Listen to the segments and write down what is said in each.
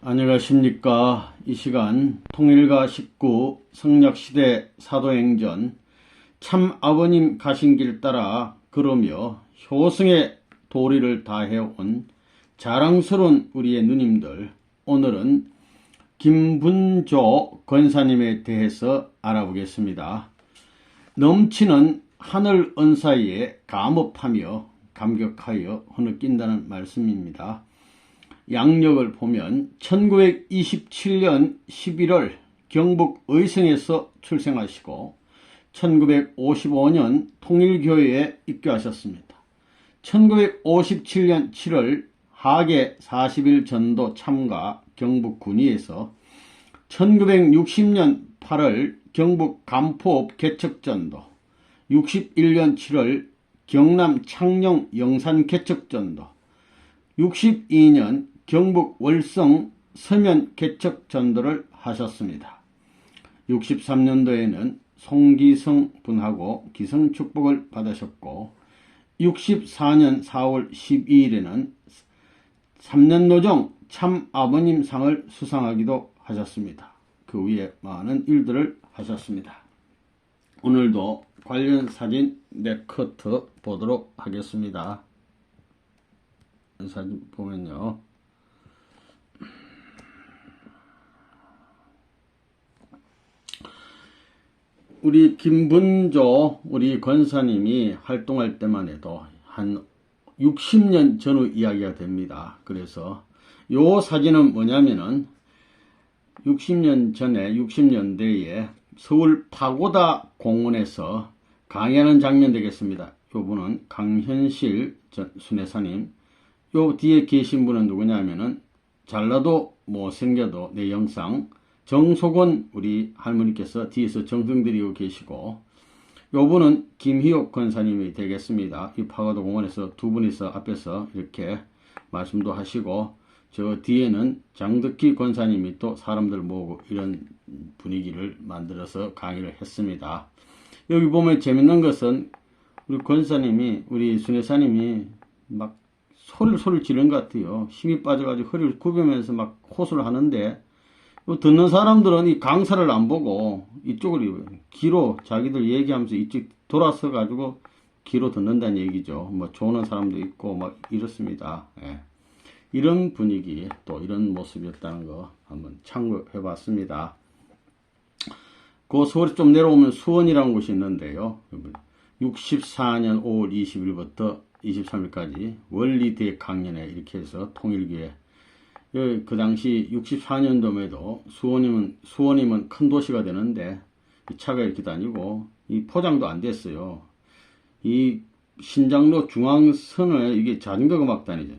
안녕하십니까. 이 시간 통일가 19 성략시대 사도행전 참 아버님 가신 길 따라 걸으며 효성의 도리를 다해온 자랑스러운 우리의 누님들, 오늘은 김분조 권사님에 대해서 알아보겠습니다. 넘치는 하늘 은사에 감업하며 감격하여 흐느낀다는 말씀입니다. 양력을 보면 1927년 11월 경북 의성에서 출생하시고 1955년 통일교회에 입교하셨습니다. 1957년 7월 하계 40일 전도 참가 경북 군위에서 1960년 8월 경북 간포읍 개척전도, 61년 7월 경남 창녕 영산 개척전도, 62년 경북 월성 서면 개척 전도를 하셨습니다. 63년도에는 송기성 분하고 기성 축복을 받으셨고 64년 4월 12일에는 3년 노정 참 아버님 상을 수상하기도 하셨습니다. 그 위에 많은 일들을 하셨습니다. 오늘도 관련 사진 4컷 보도록 하겠습니다. 사진 보면요, 우리 김분조 우리 권사님이 활동할 때만 해도 한 60년 전의 이야기가 됩니다. 그래서 요 사진은 뭐냐면은 60년 전에 60년대에 서울 파고다 공원에서 강의하는 장면 되겠습니다. 요 분은 강현실 순회사님, 요 뒤에 계신 분은 누구냐면은 잘나도 못생겨도 내 영상 정소곤 우리 할머니께서 뒤에서 정성 들이고 계시고, 요 분은 김희옥 권사님이 되겠습니다. 이 파고다 공원에서 두 분이서 앞에서 이렇게 말씀도 하시고, 저 뒤에는 장덕기 권사님이 또 사람들 모으고 이런 분위기를 만들어서 강의를 했습니다. 여기 보면 재밌는 것은 우리 권사님이, 우리 순회사님이 막 소리를 지른 것 같아요. 힘이 빠져가지고 허리를 굽으면서 막 호소를 하는데, 듣는 사람들은 이 강사를 안 보고 이쪽을 귀로 자기들 얘기하면서 이쪽 돌아서 가지고 귀로 듣는다는 얘기죠. 뭐 조는 사람도 있고 막 이렇습니다. 예. 이런 분위기, 또 이런 모습이었다는 거 한번 참고해 봤습니다. 그 서울에 좀 내려오면 수원이라는 곳이 있는데요. 64년 5월 20일부터 23일까지 원리대 강연회 이렇게 해서 통일교회, 그 당시 64년도에도 수원이면 큰 도시가 되는데 차가 이렇게 다니고 이 포장도 안 됐어요. 이 신장로 중앙선에 이게 자전거가 막 다니죠.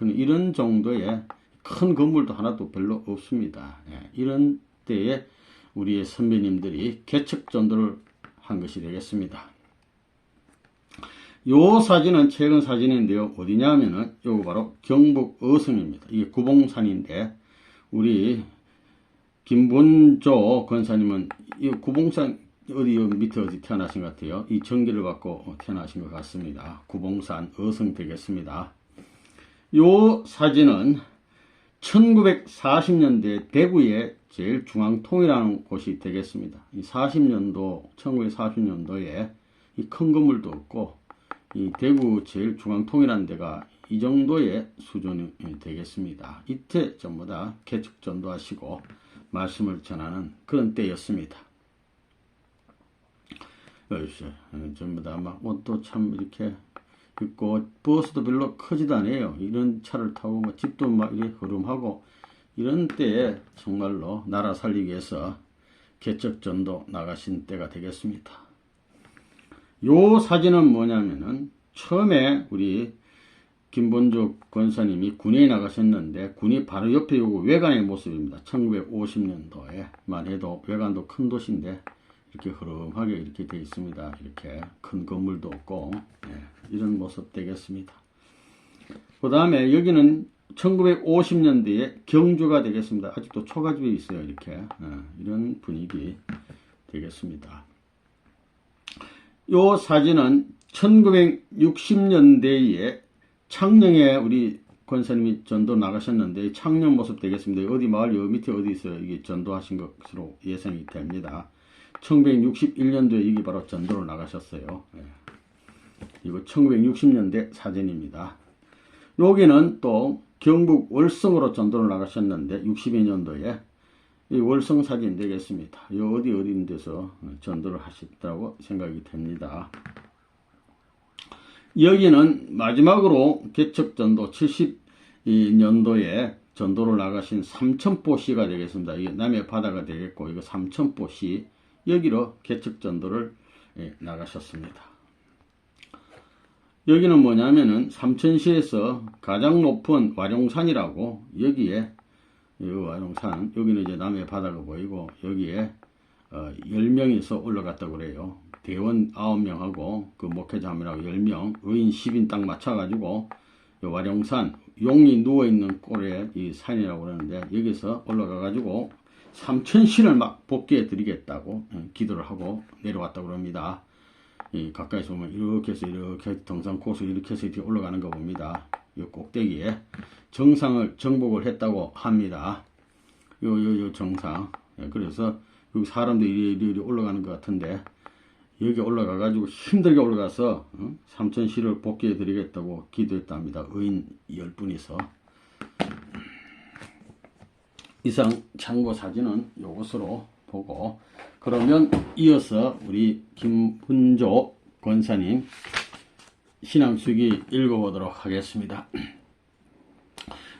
이런 정도의 큰 건물도 하나도 별로 없습니다. 이런 때에 우리의 선배님들이 개척 전도를 한 것이 되겠습니다. 요 사진은 최근 사진인데요. 어디냐면은 요거 바로 경북 어성입니다. 이게 구봉산인데, 우리 김분조 권사님은 이 구봉산 어디 밑에 어디 태어나신 것 같아요. 이 전기를 받고 태어나신 것 같습니다. 구봉산 어성 되겠습니다. 요 사진은 1940년대 대구의 제일 중앙통이라는 곳이 되겠습니다. 이 1940년도에 이 큰 건물도 없고 이 대구 제일 중앙통이라는 데가 이 정도의 수준이 되겠습니다. 이때 전부 다 개척 전도하시고 말씀을 전하는 그런 때였습니다. 전부 다 막 옷도 참 이렇게 입고, 버스도 별로 크지도 않아요. 이런 차를 타고 뭐 집도 막 이렇게 흐름하고 이런 때에 정말로 나라 살리기 위해서 개척 전도 나가신 때가 되겠습니다. 요 사진은 뭐냐면은 처음에 우리 김분조 권사님이 군에 나가셨는데 군이 바로 옆에 요거 외관의 모습입니다. 1950년도에만 해도 외관도 큰 도시인데 이렇게 흐름하게 이렇게 되어 있습니다. 이렇게 큰 건물도 없고, 이런 모습 되겠습니다. 그 다음에 여기는 1950년대에 경주가 되겠습니다. 아직도 초가집이 있어요. 이렇게 이런 분위기 되겠습니다. 요 사진은 1960년대에 창녕에 우리 권사님이 전도 나가셨는데 창녕 모습 되겠습니다. 어디 마을 여 밑에 어디 있어요. 이게 전도하신 것으로 예상이 됩니다. 1961년도에 여기 바로 전도를 나가셨어요. 예. 이거 1960년대 사진입니다. 여기는 또 경북 월성으로 전도를 나가셨는데 62년도에 이 월성 사진 되겠습니다. 이 어디 데서 전도를 하셨다고 생각이 됩니다. 여기는 마지막으로 개척전도 72년도에 전도를 나가신 삼천포시가 되겠습니다. 이게 남해 바다가 되겠고 이거 삼천포시 여기로 개척전도를 나가셨습니다. 여기는 뭐냐면은 삼천시에서 가장 높은 와룡산이라고 여기에 이 와룡산 여기는 이제 남해 바다가 보이고 여기에 10명이서 올라갔다고 그래요. 대원 9명하고 그 목회자 1명하고 10명 의인 10인 딱 맞춰가지고 와룡산 용이 누워있는 꼴에 이 산이라고 그러는데 여기서 올라가가지고 삼천시를 막 복귀해 드리겠다고 기도를 하고 내려왔다고 합니다. 이 가까이서 보면 이렇게 해서 이렇게 등산 코스 이렇게 해서 이렇게 올라가는 거 봅니다. 이 꼭대기에 정상을 정복을 했다고 합니다. 요 정상. 그래서 여기 사람들이 이리 올라가는 것 같은데 여기 올라가 가지고 힘들게 올라가서 삼천시를 복귀해 드리겠다고 기도했답니다. 의인 10분이서. 이상 참고 사진은 요것으로 보고 그러면 이어서 우리 김훈조 권사님 신앙수기 읽어보도록 하겠습니다.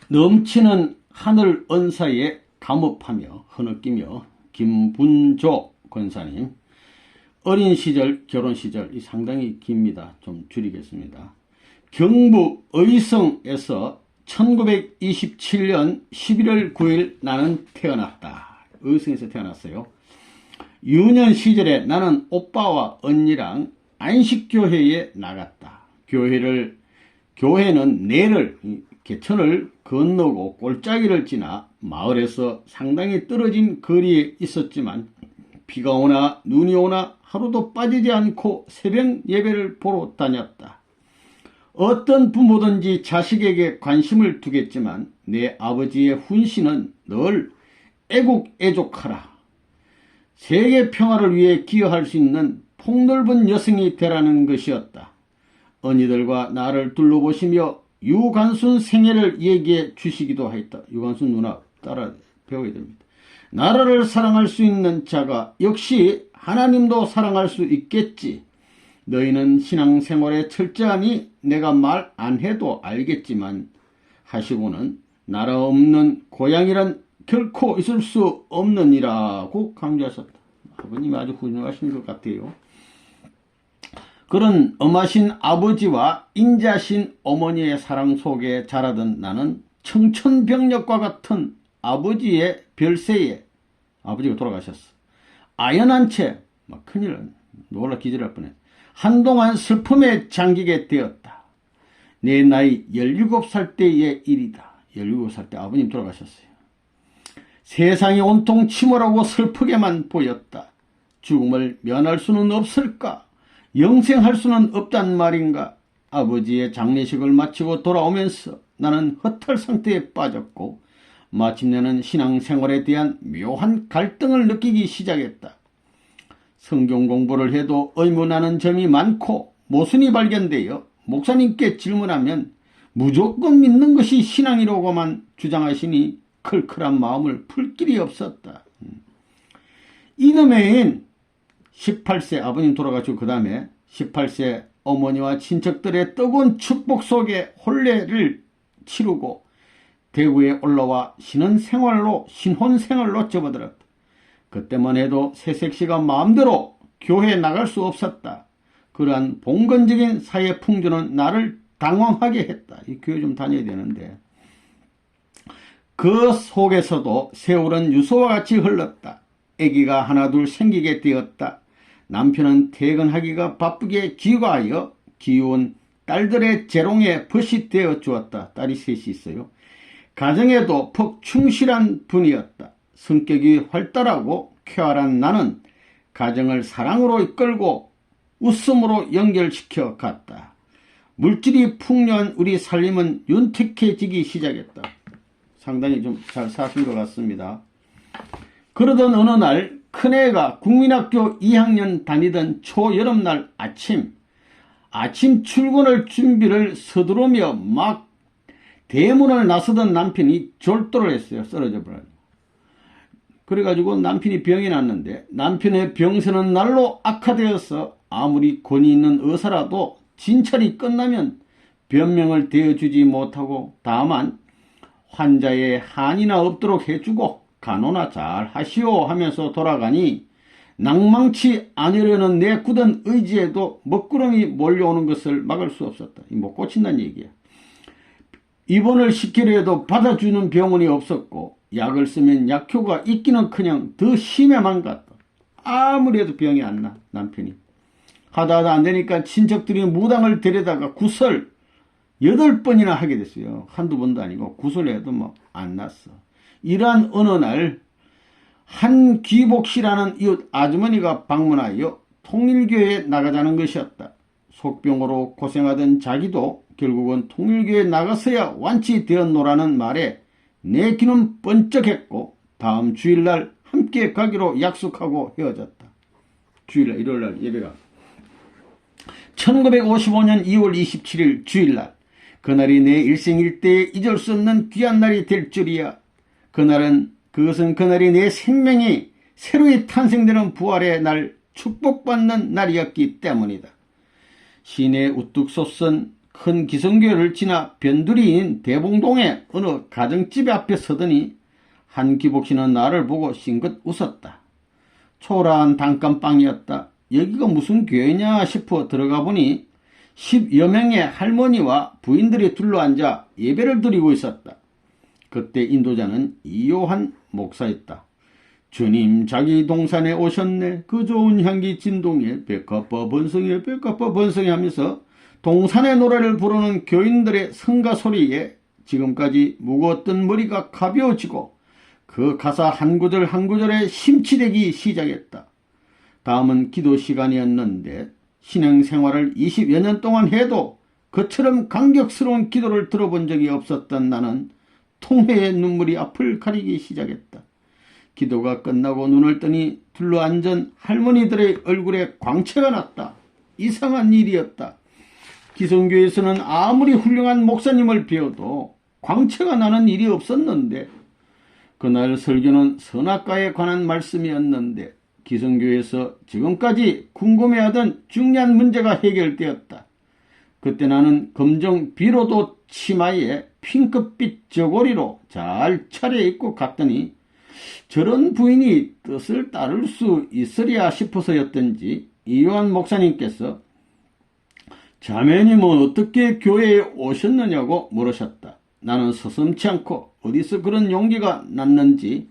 넘치는 하늘 은사에 감업하며 흐느끼며 김분조 권사님 어린 시절 결혼 시절이 상당히 깁니다. 좀 줄이겠습니다. 경북 의성에서 1927년 11월 9일 나는 태어났다. 의성에서 태어났어요. 유년 시절에 나는 오빠와 언니랑 안식교회에 나갔다. 교회는 내를 개천을 건너고 골짜기를 지나 마을에서 상당히 떨어진 거리에 있었지만 비가 오나 눈이 오나 하루도 빠지지 않고 새벽 예배를 보러 다녔다. 어떤 부모든지 자식에게 관심을 두겠지만 내 아버지의 훈시는 늘 애국애족하라. 세계 평화를 위해 기여할 수 있는 폭넓은 여성이 되라는 것이었다. 언니들과 나를 둘러보시며 유관순 생애를 얘기해 주시기도 하였다. 유관순 누나 따라 배워야 됩니다. 나라를 사랑할 수 있는 자가 역시 하나님도 사랑할 수 있겠지. 너희는 신앙생활에 철저하니 내가 말 안 해도 알겠지만 하시고는 나라 없는 고향이란 결코 있을 수 없느니라고 강조하셨다. 아버님이 아주 훌륭하신 것 같아요. 그런 엄하신 아버지와 인자신 어머니의 사랑 속에 자라던 나는 청천벽력과 같은 아버지의 별세에 아버지가 돌아가셨어. 아연한 채 막 큰일 놀라 기절할 뻔해. 한동안 슬픔에 잠기게 되었다. 내 나이 17살 때의 일이다. 17살 때 아버님 돌아가셨어요. 세상이 온통 침울하고 슬프게만 보였다. 죽음을 면할 수는 없을까? 영생할 수는 없단 말인가? 아버지의 장례식을 마치고 돌아오면서 나는 허탈 상태에 빠졌고 마침내는 신앙생활에 대한 묘한 갈등을 느끼기 시작했다. 성경 공부를 해도 의문하는 점이 많고 모순이 발견되어 목사님께 질문하면 무조건 믿는 것이 신앙이라고만 주장하시니 클클한 마음을 풀 길이 없었다. 이듬해인 18세 아버님 돌아가시고 그 다음에 18세 어머니와 친척들의 뜨거운 축복 속에 혼례를 치르고 대구에 올라와 신혼생활로 접어들었다. 그때만 해도 새색시가 마음대로 교회에 나갈 수 없었다. 그러한 봉건적인 사회 풍조는 나를 당황하게 했다. 이 교회 좀 다녀야 되는데. 그 속에서도 세월은 유서와 같이 흘렀다. 아기가 하나둘 생기게 되었다. 남편은 퇴근하기가 바쁘게 귀가하여 귀여운 딸들의 재롱에 벗이 되어 주었다. 딸이 셋이 있어요. 가정에도 퍽 충실한 분이었다. 성격이 활달하고 쾌활한 나는 가정을 사랑으로 이끌고 웃음으로 연결시켜 갔다. 물질이 풍요한 우리 살림은 윤택해지기 시작했다. 상당히 좀 잘 사신 것 같습니다. 그러던 어느 날 큰애가 국민학교 2학년 다니던 초여름날 아침 출근을 준비를 서두르며 막 대문을 나서던 남편이 졸도를 했어요. 쓰러져 버려요. 그래가지고 남편이 병이 났는데 남편의 병세는 날로 악화되어서 아무리 권위 있는 의사라도 진찰이 끝나면 변명을 대어주지 못하고 다만 환자의 한이나 없도록 해주고 간호나 잘 하시오 하면서 돌아가니 낭망치 않으려는 내 굳은 의지에도 먹구름이 몰려오는 것을 막을 수 없었다. 못 고친다는 얘기야. 입원을 시키려 해도 받아주는 병원이 없었고 약을 쓰면 약효가 있기는커녕 더 심해만 갔다. 아무리 해도 병이 안 나. 남편이 하다 안 되니까 친척들이 무당을 데려다가 구설 8번이나 하게 됐어요. 한두 번도 아니고 구설해도 뭐 안 났어. 이러한 어느 날 한귀복씨라는 이웃 아주머니가 방문하여 통일교회에 나가자는 것이었다. 속병으로 고생하던 자기도 결국은 통일교회에 나가서야 완치되었노라는 말에 내 귀는 번쩍했고 다음 주일날 함께 가기로 약속하고 헤어졌다. 주일날 일요일날 예배가 1955년 2월 27일 주일날 그날이 내 일생 일대에 잊을 수 없는 귀한 날이 될 줄이야. 그것은 그날이 내 생명이 새로이 탄생되는 부활의 날 축복받는 날이었기 때문이다. 시내 우뚝 솟은 큰 기성교회를 지나 변두리인 대봉동의 어느 가정집 앞에 서더니 한기복씨는 나를 보고 싱긋 웃었다. 초라한 단칸방이었다. 여기가 무슨 교회냐 싶어 들어가 보니 10여 명의 할머니와 부인들이 둘러앉아 예배를 드리고 있었다. 그때 인도자는 이요한 목사였다. 주님 자기 동산에 오셨네. 그 좋은 향기 진동에 백합화 번성에 백합화 번성에 하면서 동산의 노래를 부르는 교인들의 성가 소리에 지금까지 무거웠던 머리가 가벼워지고 그 가사 한 구절 한 구절에 심취되기 시작했다. 다음은 기도 시간이었는데 신앙생활을 20여 년 동안 해도 그처럼 감격스러운 기도를 들어본 적이 없었던 나는 통회의 눈물이 앞을 가리기 시작했다. 기도가 끝나고 눈을 뜨니 둘러앉은 할머니들의 얼굴에 광채가 났다. 이상한 일이었다. 기성교에서는 아무리 훌륭한 목사님을 배워도 광채가 나는 일이 없었는데 그날 설교는 선악과에 관한 말씀이었는데 기성교에서 지금까지 궁금해하던 중요한 문제가 해결되었다. 그때 나는 검정 비로도 치마에 핑크빛 저고리로 잘 차려입고 갔더니 저런 부인이 뜻을 따를 수 있으랴 싶어서였던지 이요한 목사님께서 자매님은 어떻게 교회에 오셨느냐고 물으셨다. 나는 서슴지 않고 어디서 그런 용기가 났는지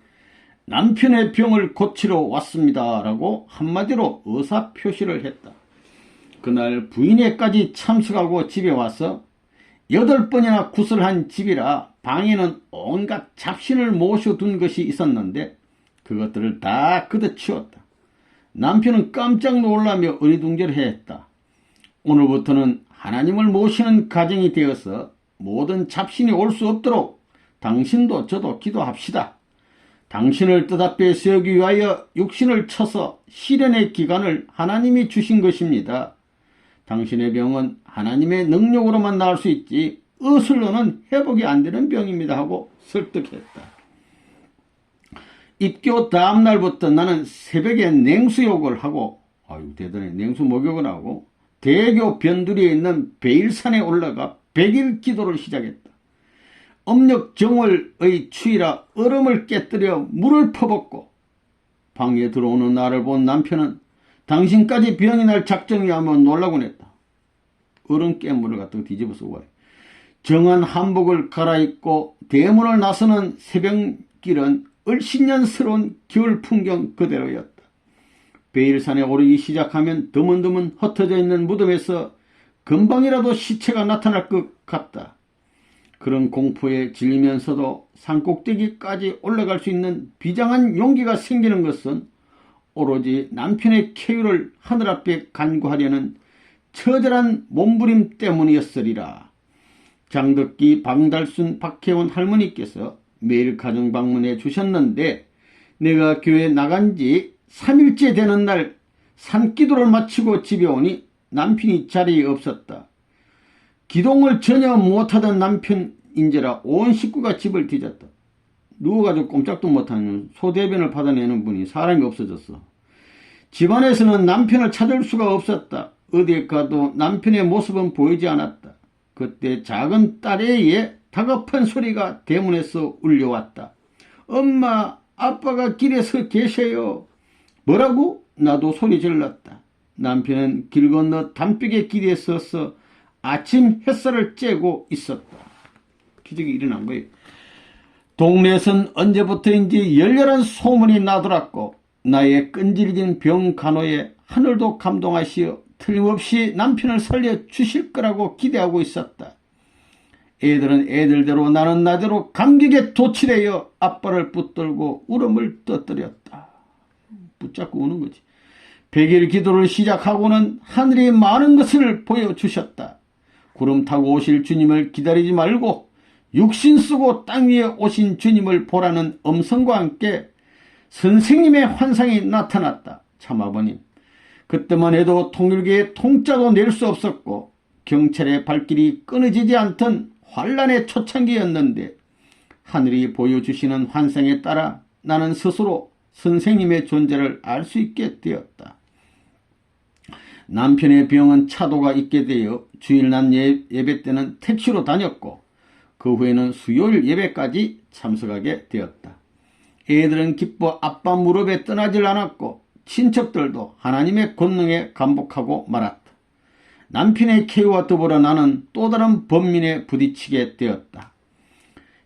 남편의 병을 고치러 왔습니다 라고 한마디로 의사표시를 했다. 그날 부인회까지 참석하고 집에 와서 8번이나 구설한 집이라 방에는 온갖 잡신을 모셔둔 것이 있었는데 그것들을 다 걷어치웠다. 남편은 깜짝 놀라며 어리둥절해했다. 오늘부터는 하나님을 모시는 가정이 되어서 모든 잡신이 올 수 없도록 당신도 저도 기도합시다. 당신을 뜻앞에 세우기 위하여 육신을 쳐서 시련의 기간을 하나님이 주신 것입니다. 당신의 병은 하나님의 능력으로만 나을 수 있지 의술로는 회복이 안 되는 병입니다 하고 설득했다. 입교 다음 날부터 나는 새벽에 냉수욕을 하고 대단히 냉수 목욕을 하고 대교 변두리에 있는 베일산에 올라가 100일 기도를 시작했다. 음력 정월의 추위라 얼음을 깨뜨려 물을 퍼붓고 방에 들어오는 나를 본 남편은 당신까지 병이 날 작정이야 하면 놀라곤 했다. 얼음 깬 물을 갖다가 뒤집어서 와요. 정한 한복을 갈아입고 대문을 나서는 새벽길은 을신년스러운 겨울 풍경 그대로였다. 베일산에 오르기 시작하면 드문드문 흩어져 있는 무덤에서 금방이라도 시체가 나타날 것 같다. 그런 공포에 질리면서도 산꼭대기까지 올라갈 수 있는 비장한 용기가 생기는 것은 오로지 남편의 쾌유를 하늘 앞에 간구하려는 처절한 몸부림 때문이었으리라. 장덕기, 방달순, 박혜원 할머니께서 매일 가정 방문해 주셨는데 내가 교회 나간 지 3일째 되는 날 산기도를 마치고 집에 오니 남편이 자리에 없었다. 기동을 전혀 못하던 남편인지라 온 식구가 집을 뒤졌다. 누워가지고 꼼짝도 못하는 소대변을 받아내는 분이 사람이 없어졌어. 집안에서는 남편을 찾을 수가 없었다. 어디에 가도 남편의 모습은 보이지 않았다. 그때 작은 딸애의 다급한 소리가 대문에서 울려왔다. 엄마, 아빠가 길에서 계셔요. 뭐라고? 나도 소리 질렀다. 남편은 길 건너 담벼락의 길에 서서 아침 햇살을 쬐고 있었다. 기적이 일어난 거예요. 동네에선 언제부터인지 열렬한 소문이 나돌았고 나의 끈질긴 병 간호에 하늘도 감동하시어 틀림없이 남편을 살려주실 거라고 기대하고 있었다. 애들은 애들대로 나는 나대로 감격에 도취되어 아빠를 붙들고 울음을 떠뜨렸다. 붙잡고 우는 거지. 100일 기도를 시작하고는 하늘이 많은 것을 보여주셨다. 구름 타고 오실 주님을 기다리지 말고 육신 쓰고 땅 위에 오신 주님을 보라는 음성과 함께 선생님의 환상이 나타났다. 참아버님, 그때만 해도 통일교의 통짜도 낼 수 없었고 경찰의 발길이 끊어지지 않던 환란의 초창기였는데 하늘이 보여주시는 환상에 따라 나는 스스로 선생님의 존재를 알 수 있게 되었다. 남편의 병은 차도가 있게 되어 주일날 예배 때는 택시로 다녔고 그 후에는 수요일 예배까지 참석하게 되었다. 애들은 기뻐 아빠 무릎에 떠나질 않았고 친척들도 하나님의 권능에 감복하고 말았다. 남편의 쾌유와 더불어 나는 또 다른 번민에 부딪히게 되었다.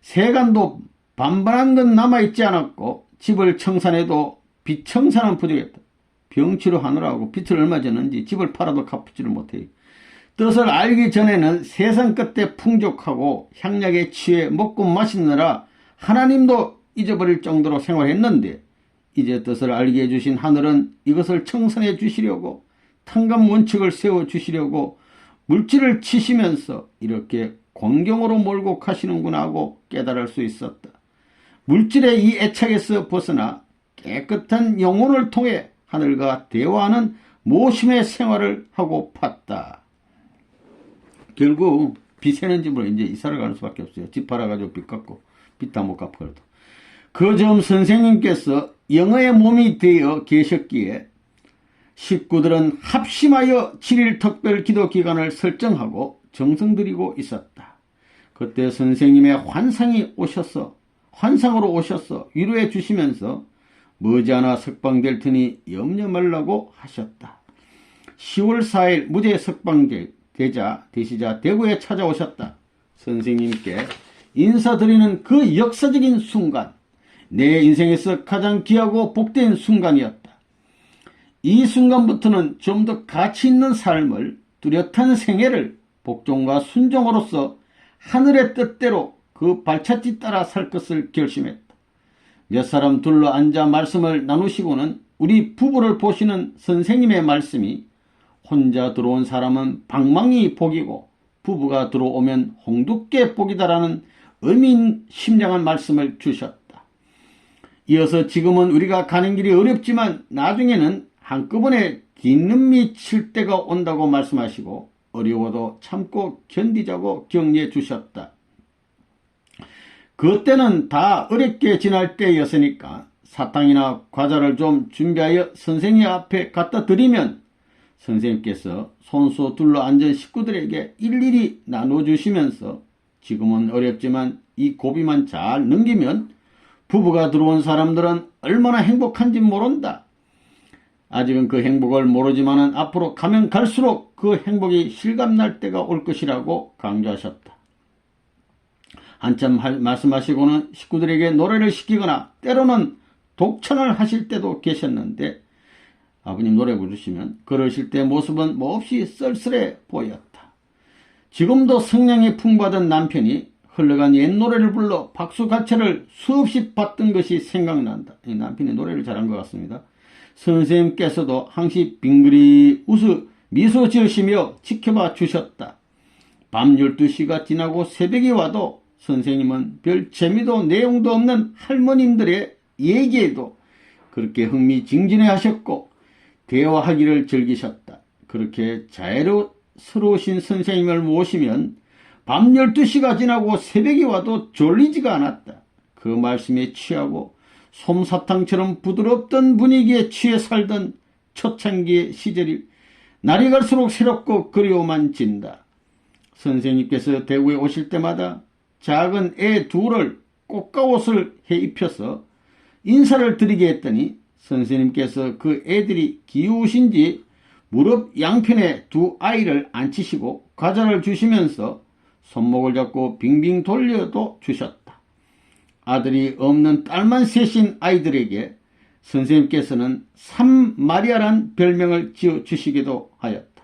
세간도 반반한 건 남아있지 않았고 집을 청산해도 빚 청산은 부족했다. 병치료하느라고 빚을 얼마 졌는지 집을 팔아도 갚지를 못해요. 뜻을 알기 전에는 세상 끝에 풍족하고 향락에 취해 먹고 마시느라 하나님도 잊어버릴 정도로 생활했는데 이제 뜻을 알게 해주신 하늘은 이것을 청산해 주시려고 탕감 원칙을 세워주시려고 물질을 치시면서 이렇게 광경으로 몰고 가시는구나 하고 깨달을 수 있었다. 물질의 이 애착에서 벗어나 깨끗한 영혼을 통해 하늘과 대화하는 모심의 생활을 하고 팠다. 결국 빚 세는 집으로 이제 이사를 가는 수밖에 없어요. 집 팔아가지고 빚 갚고 빚 다 못 갚아도. 그 점 선생님께서 영어의 몸이 되어 계셨기에 식구들은 합심하여 7일 특별 기도 기간을 설정하고 정성 들이고 있었다. 그때 선생님의 환상으로 오셔서 위로해 주시면서 머지않아 석방될 테니 염려 말라고 하셨다. 10월 4일 무죄 석방되시자 대구에 찾아오셨다. 선생님께 인사드리는 그 역사적인 순간, 내 인생에서 가장 귀하고 복된 순간이었다. 이 순간부터는 좀 더 가치 있는 삶을, 뚜렷한 생애를 복종과 순종으로서 하늘의 뜻대로 그 발자취 따라 살 것을 결심했다. 몇 사람 둘러 앉아 말씀을 나누시고는 우리 부부를 보시는 선생님의 말씀이 혼자 들어온 사람은 방망이 복이고 부부가 들어오면 홍두깨 복이다라는 의미심장한 말씀을 주셨다. 이어서 지금은 우리가 가는 길이 어렵지만 나중에는 한꺼번에 뒷눈이 칠 때가 온다고 말씀하시고 어려워도 참고 견디자고 격려해 주셨다. 그때는 다 어렵게 지날 때였으니까 사탕이나 과자를 좀 준비하여 선생님 앞에 갖다 드리면 선생님께서 손수 둘러 앉은 식구들에게 일일이 나눠주시면서 지금은 어렵지만 이 고비만 잘 넘기면 부부가 들어온 사람들은 얼마나 행복한지 모른다. 아직은 그 행복을 모르지만은 앞으로 가면 갈수록 그 행복이 실감날 때가 올 것이라고 강조하셨다. 한참 말씀하시고는 식구들에게 노래를 시키거나 때로는 독찬을 하실 때도 계셨는데 아버님 노래 부르시면 그러실 때 모습은 몹시 쓸쓸해 보였다. 지금도 성량이 풍부하던 남편이 흘러간 옛 노래를 불러 박수갈채를 수없이 받던 것이 생각난다. 이 남편이 노래를 잘한 것 같습니다. 선생님께서도 항시 빙그리 웃어 미소 지으시며 지켜봐 주셨다. 밤 12시가 지나고 새벽이 와도 선생님은 별 재미도 내용도 없는 할머님들의 얘기에도 그렇게 흥미진진해 하셨고 대화하기를 즐기셨다. 그렇게 자애로우신 선생님을 모시면 밤 12시가 지나고 새벽이 와도 졸리지가 않았다. 그 말씀에 취하고 솜사탕처럼 부드럽던 분위기에 취해 살던 초창기의 시절이 날이 갈수록 새롭고 그리워만 진다. 선생님께서 대구에 오실 때마다 작은 애 둘을 꽃가옷을 해 입혀서 인사를 드리게 했더니 선생님께서 그 애들이 귀여우신지 무릎 양편에 두 아이를 앉히시고 과자를 주시면서 손목을 잡고 빙빙 돌려도 주셨다. 아들이 없는 딸만 셋인 아이들에게 선생님께서는 삼마리아란 별명을 지어주시기도 하였다.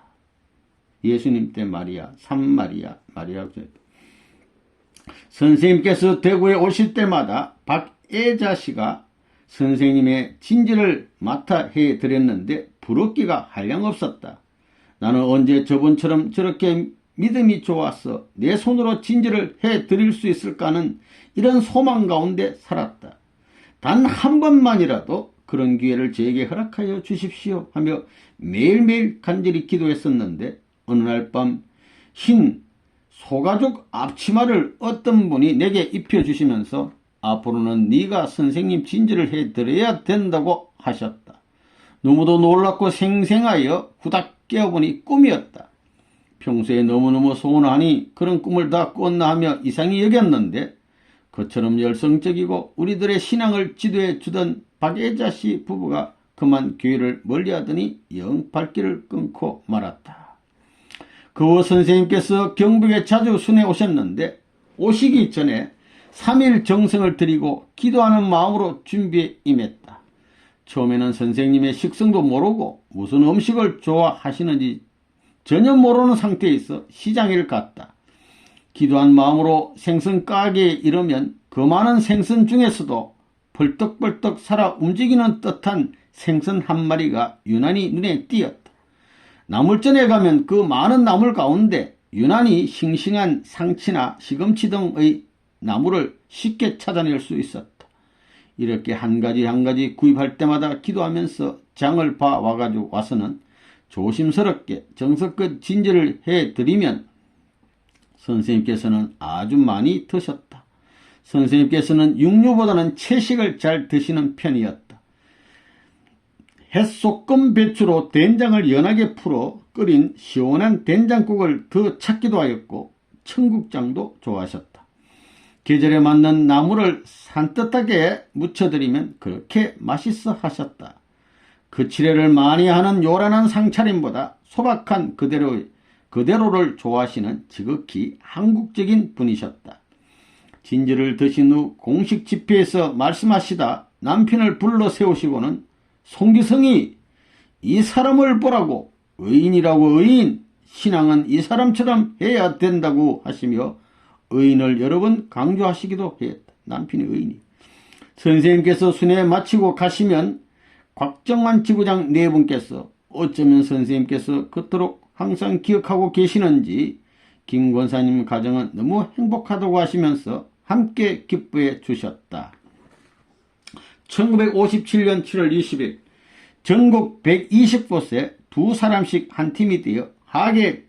예수님 때 마리아, 삼마리아, 마리아라고 했다. 선생님께서 대구에 오실 때마다 박애자 씨가 선생님의 진지를 맡아 해드렸는데 부럽기가 한량없었다. 나는 언제 저번처럼 저렇게 믿음이 좋아서 내 손으로 진지를 해드릴 수 있을까 하는 이런 소망 가운데 살았다. 단 한 번만이라도 그런 기회를 저에게 허락하여 주십시오 하며 매일매일 간절히 기도했었는데 어느 날 밤 흰 소가죽 앞치마를 어떤 분이 내게 입혀주시면서 앞으로는 네가 선생님 진지를 해드려야 된다고 하셨다. 너무도 놀랍고 생생하여 후딱 깨어보니 꿈이었다. 평소에 너무너무 소원하니 그런 꿈을 다 꿨나 하며 이상히 여겼는데 그처럼 열성적이고 우리들의 신앙을 지도해 주던 박애자 씨 부부가 그만 교회를 멀리하더니 영 발길을 끊고 말았다. 그 후 선생님께서 경북에 자주 순회 오셨는데 오시기 전에 3일 정성을 들이고 기도하는 마음으로 준비에 임했다. 처음에는 선생님의 식성도 모르고 무슨 음식을 좋아하시는지 전혀 모르는 상태에 있어 시장을 갔다. 기도한 마음으로 생선 가게에 이르면 그 많은 생선 중에서도 벌떡벌떡 살아 움직이는 듯한 생선 한 마리가 유난히 눈에 띄었다. 나물전에 가면 그 많은 나물 가운데 유난히 싱싱한 상치나 시금치 등의 나물을 쉽게 찾아낼 수 있었다. 이렇게 한 가지 한 가지 구입할 때마다 기도하면서 장을 봐 와가지고 와서는 조심스럽게 정성껏 진지를 해드리면 선생님께서는 아주 많이 드셨다. 선생님께서는 육류보다는 채식을 잘 드시는 편이었다. 햇소금 배추로 된장을 연하게 풀어 끓인 시원한 된장국을 더 찾기도 하였고 청국장도 좋아하셨다. 계절에 맞는 나물을 산뜻하게 무쳐드리면 그렇게 맛있어 하셨다. 그 칠해를 많이 하는 요란한 상차림보다 소박한 그대로를 좋아하시는 지극히 한국적인 분이셨다. 진지를 드신 후 공식 집회에서 말씀하시다 남편을 불러 세우시고는 송기성이 이 사람을 보라고 의인이라고 의인, 신앙은 이 사람처럼 해야 된다고 하시며 의인을 여러 번 강조하시기도 했다. 남편이 의인이. 선생님께서 순회 마치고 가시면 곽정환 지구장 네 분께서 어쩌면 선생님께서 그토록 항상 기억하고 계시는지 김 권사님 가정은 너무 행복하다고 하시면서 함께 기뻐해 주셨다. 1957년 7월 20일 전국 120곳에 두 사람씩 한 팀이 되어 하계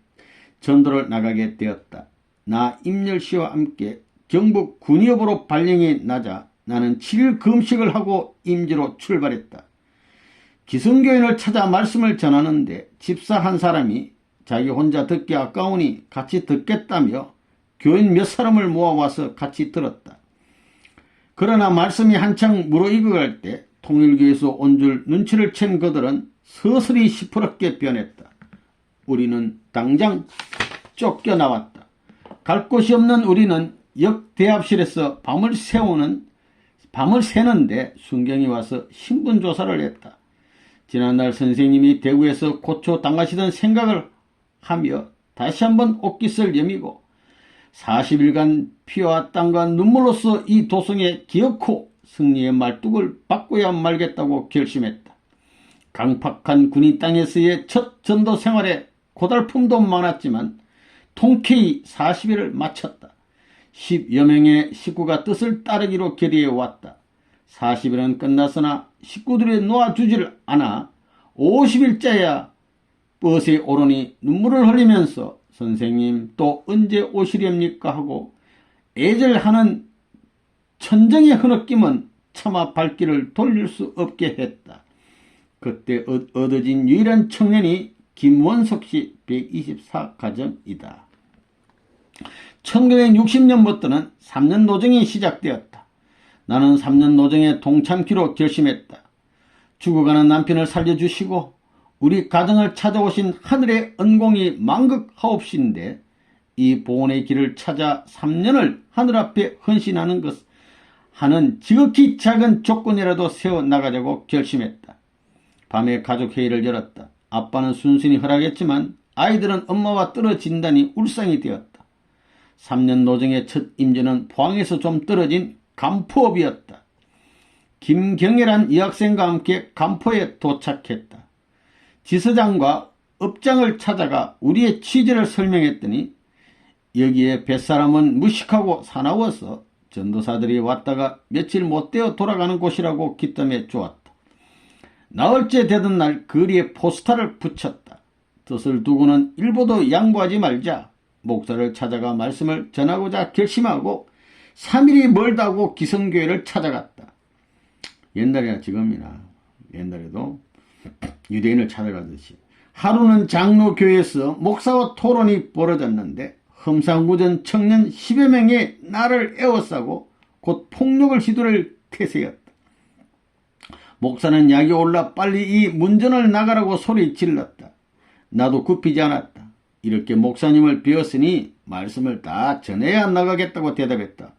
전도를 나가게 되었다. 나 임열씨와 함께 경북 군위읍으로 발령이 나자 나는 7일 금식을 하고 임지로 출발했다. 기성교인을 찾아 말씀을 전하는데 집사 한 사람이 자기 혼자 듣기 아까우니 같이 듣겠다며 교인 몇 사람을 모아와서 같이 들었다. 그러나 말씀이 한창 무르익어갈 때 통일교에서 온 줄 눈치를 챈 그들은 서서히 시퍼렇게 변했다. 우리는 당장 쫓겨나왔다. 갈 곳이 없는 우리는 역 대합실에서 밤을 새는데 순경이 와서 신분조사를 했다. 지난날 선생님이 대구에서 고초 당하시던 생각을 하며 다시 한번 옷깃을 여미고 40일간 피와 땀과 눈물로써 이 도성에 기어코 승리의 말뚝을 바꿔야 말겠다고 결심했다. 강팍한 군인 땅에서의 첫 전도 생활에 고달픔도 많았지만 통쾌히 40일을 마쳤다. 10여 명의 식구가 뜻을 따르기로 결의해 왔다. 40일은 끝났으나 식구들이 놓아주질 않아 50일째야 버스에 오르니 눈물을 흘리면서 선생님 또 언제 오시렵니까 하고 애절하는 천정의 흐느낌은 차마 발길을 돌릴 수 없게 했다. 그때 얻어진 유일한 청년이 김원석 씨 124가정이다. 1960년부터는 3년 노정이 시작되었다. 나는 3년 노정에 동참키로 결심했다. 죽어가는 남편을 살려주시고 우리 가정을 찾아오신 하늘의恩공이 만극하옵신데 이 보온의 길을 찾아 3년을 하늘 앞에 헌신하는 것 하는 지극히 작은 조건이라도 세워나가자고 결심했다. 밤에 가족회의를 열었다. 아빠는 순순히 허락했지만 아이들은 엄마와 떨어진다니 울상이 되었다. 3년 노정의 첫 임전은 포항에서 좀 떨어진 간포읍이었다. 김경애란 여학생과 함께 간포에 도착했다. 지서장과 업장을 찾아가 우리의 취지를 설명했더니 여기에 뱃사람은 무식하고 사나워서 전도사들이 왔다가 며칠 못되어 돌아가는 곳이라고 기점해 주었다. 나흘째 되던 날 거리에 포스터를 붙였다. 뜻을 두고는 일보도 양보하지 말자. 목사를 찾아가 말씀을 전하고자 결심하고 3일이 멀다고 기성교회를 찾아갔다. 옛날이나 지금이나 옛날에도 유대인을 찾아가듯이 하루는 장로교회에서 목사와 토론이 벌어졌는데 험상궂은 청년 10여 명이 나를 에워싸고 곧 폭력을 시도를 태세였다. 목사는 약이 올라 빨리 이 문전을 나가라고 소리 질렀다. 나도 굽히지 않았다. 이렇게 목사님을 비웠으니 말씀을 다 전해야 나가겠다고 대답했다.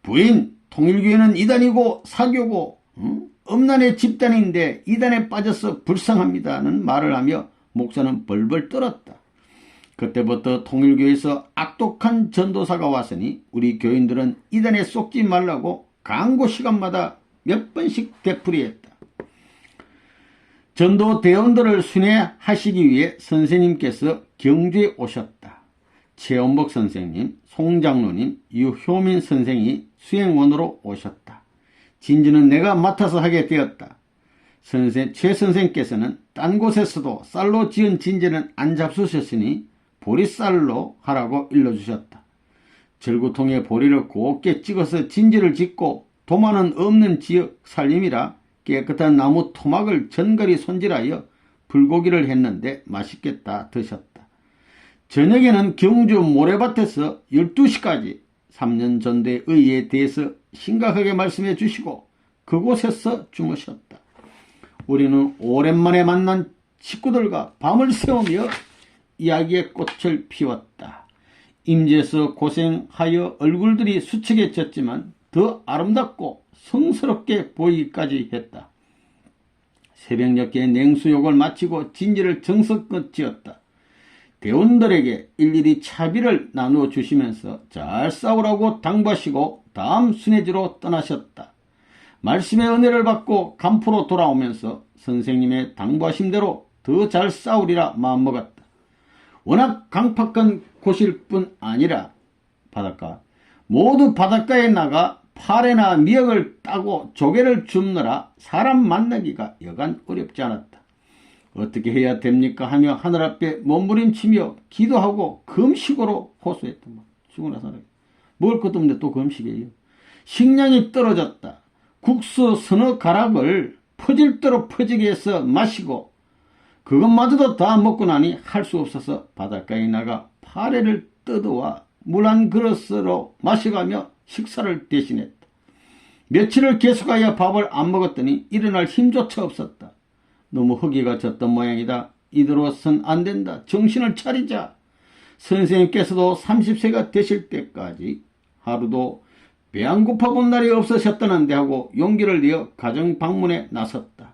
부인, 통일교회는 이단이고 사교고 음란의 집단인데 이단에 빠져서 불쌍합니다는 말을 하며 목사는 벌벌 떨었다. 그때부터 통일교회에서 악독한 전도사가 왔으니 우리 교인들은 이단에 쏙지 말라고 강고 시간마다 몇 번씩 되풀이했다. 전도 대원들을 순회하시기 위해 선생님께서 경주에 오셨다. 최원복 선생님, 송장로님, 유효민 선생이 수행원으로 오셨다. 진주는 내가 맡아서 하게 되었다. 최 선생께서는 딴 곳에서도 쌀로 지은 진주는 안 잡수셨으니 보리쌀로 하라고 일러주셨다. 절구통에 보리를 곱게 찍어서 진주를 짓고 도마는 없는 지역 살림이라 깨끗한 나무 토막을 전갈이 손질하여 불고기를 했는데 맛있겠다 드셨다. 저녁에는 경주 모래밭에서 12시까지 3년 전도의 의의에 대해서 심각하게 말씀해 주시고 그곳에서 주무셨다. 우리는 오랜만에 만난 식구들과 밤을 새우며 이야기의 꽃을 피웠다. 임지에서 고생하여 얼굴들이 수척해졌지만 더 아름답고 성스럽게 보이기까지 했다. 새벽녘에 냉수욕을 마치고 진지를 정성껏 지었다. 대원들에게 일일이 차비를 나누어 주시면서 잘 싸우라고 당부하시고 다음 순회지로 떠나셨다. 말씀의 은혜를 받고 간포로 돌아오면서 선생님의 당부하심대로 더 잘 싸우리라 마음먹었다. 워낙 강팍한 곳일 뿐 아니라 모두 바닷가에 나가 파래나 미역을 따고 조개를 줍느라 사람 만나기가 여간 어렵지 않았다. 어떻게 해야 됩니까 하며 하늘 앞에 몸부림치며 기도하고 금식으로 호소했다. 죽으나 살아. 먹을 것도 없는데 또 금식이에요. 식량이 떨어졌다. 국수 서너 가락을 퍼질 대로 퍼지게 해서 마시고 그것마저도 다 먹고 나니 할 수 없어서 바닷가에 나가 파래를 뜯어와 물 한 그릇으로 마셔가며 식사를 대신했다. 며칠을 계속하여 밥을 안 먹었더니 일어날 힘조차 없었다. 너무 허기가 졌던 모양이다. 이대로선 안 된다. 정신을 차리자. 선생님께서도 30세가 되실 때까지 하루도 배 안 고파본 날이 없으셨다는데 하고 용기를 내어 가정 방문에 나섰다.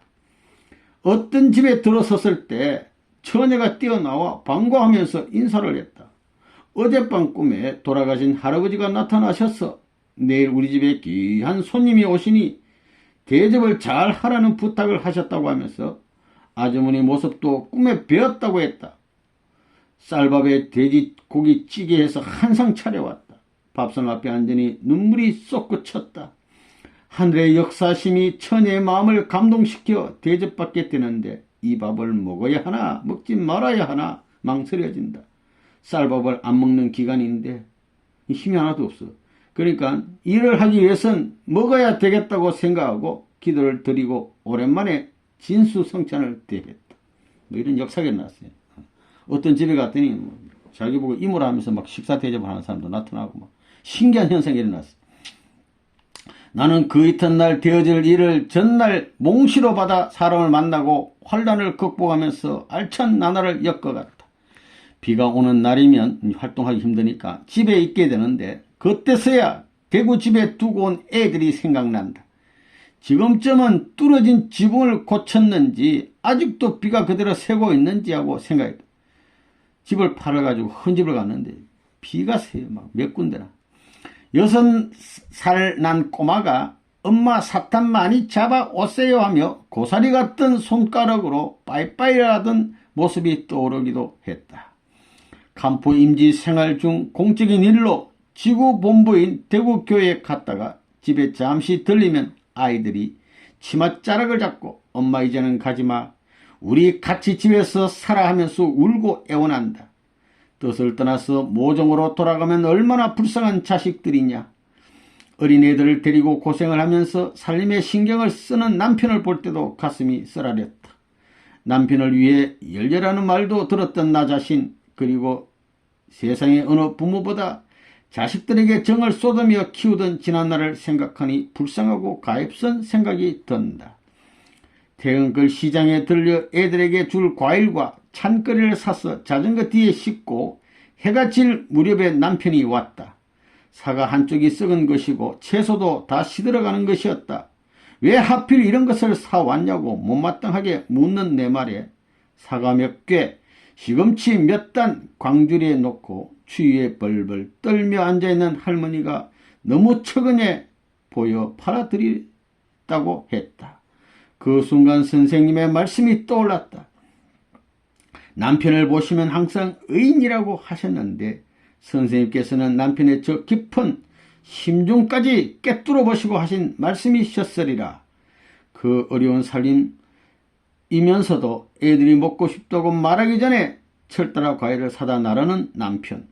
어떤 집에 들어섰을 때 처녀가 뛰어나와 반가워하면서 인사를 했다. 어젯밤 꿈에 돌아가신 할아버지가 나타나셔서 내일 우리 집에 귀한 손님이 오시니 대접을 잘 하라는 부탁을 하셨다고 하면서 아주머니 모습도 꿈에 배웠다고 했다. 쌀밥에 돼지고기 찌개해서 한상 차려왔다. 밥상 앞에 앉으니 눈물이 쏟구쳤다. 하늘의 역사심이 천의 마음을 감동시켜 대접받게 되는데 이 밥을 먹어야 하나 먹지 말아야 하나 망설여진다. 쌀밥을 안 먹는 기간인데 힘이 하나도 없어. 그러니까 일을 하기 위해선 먹어야 되겠다고 생각하고 기도를 드리고 오랜만에 진수성찬을 대했다. 뭐 이런 역사가 났어요. 어떤 집에 갔더니 자기 보고 이모라 하면서 막 식사 대접을 하는 사람도 나타나고 막 신기한 현상이 일어났어요. 나는 그 이튿날 되어질 일을 전날 몽시로 받아 사람을 만나고 환란을 극복하면서 알찬 나날을 엮어갔다. 비가 오는 날이면 활동하기 힘드니까 집에 있게 되는데 그때서야 대구 집에 두고 온 애들이 생각난다. 지금쯤은 뚫어진 지붕을 고쳤는지 아직도 비가 그대로 새고 있는지 하고 생각했다. 집을 팔아가지고 헌집을 갔는데 비가 새요. 막 몇 군데나. 6살 난 꼬마가 엄마 사탕 많이 잡아 오세요 하며 고사리 같은 손가락으로 빠이빠이를 하던 모습이 떠오르기도 했다. 간포 임지 생활 중 공적인 일로 지구 본부인 대구교회에 갔다가 집에 잠시 들리면 아이들이 치맛자락을 잡고 엄마 이제는 가지마. 우리 같이 집에서 살아 하면서 울고 애원한다. 뜻을 떠나서 모종으로 돌아가면 얼마나 불쌍한 자식들이냐. 어린애들을 데리고 고생을 하면서 살림에 신경을 쓰는 남편을 볼 때도 가슴이 쓰라렸다. 남편을 위해 열렬하는 말도 들었던 나 자신, 그리고 세상의 어느 부모보다 자식들에게 정을 쏟으며 키우던 지난날을 생각하니 불쌍하고 가엾은 생각이 든다. 퇴근길 시장에 들려 애들에게 줄 과일과 찬거리를 사서 자전거 뒤에 싣고 해가 질 무렵에 남편이 왔다. 사과 한쪽이 썩은 것이고 채소도 다 시들어가는 것이었다. 왜 하필 이런 것을 사왔냐고 못마땅하게 묻는 내 말에 사과 몇 개, 시금치 몇 단 광주리에 놓고 추위에 벌벌 떨며 앉아있는 할머니가 너무 처근해 보여 팔아드리다고 했다. 그 순간 선생님의 말씀이 떠올랐다. 남편을 보시면 항상 의인이라고 하셨는데 선생님께서는 남편의 저 깊은 심중까지 꿰뚫어 보시고 하신 말씀이셨으리라. 그 어려운 살림이면서도 애들이 먹고 싶다고 말하기 전에 철따라 과일을 사다 나르는 남편,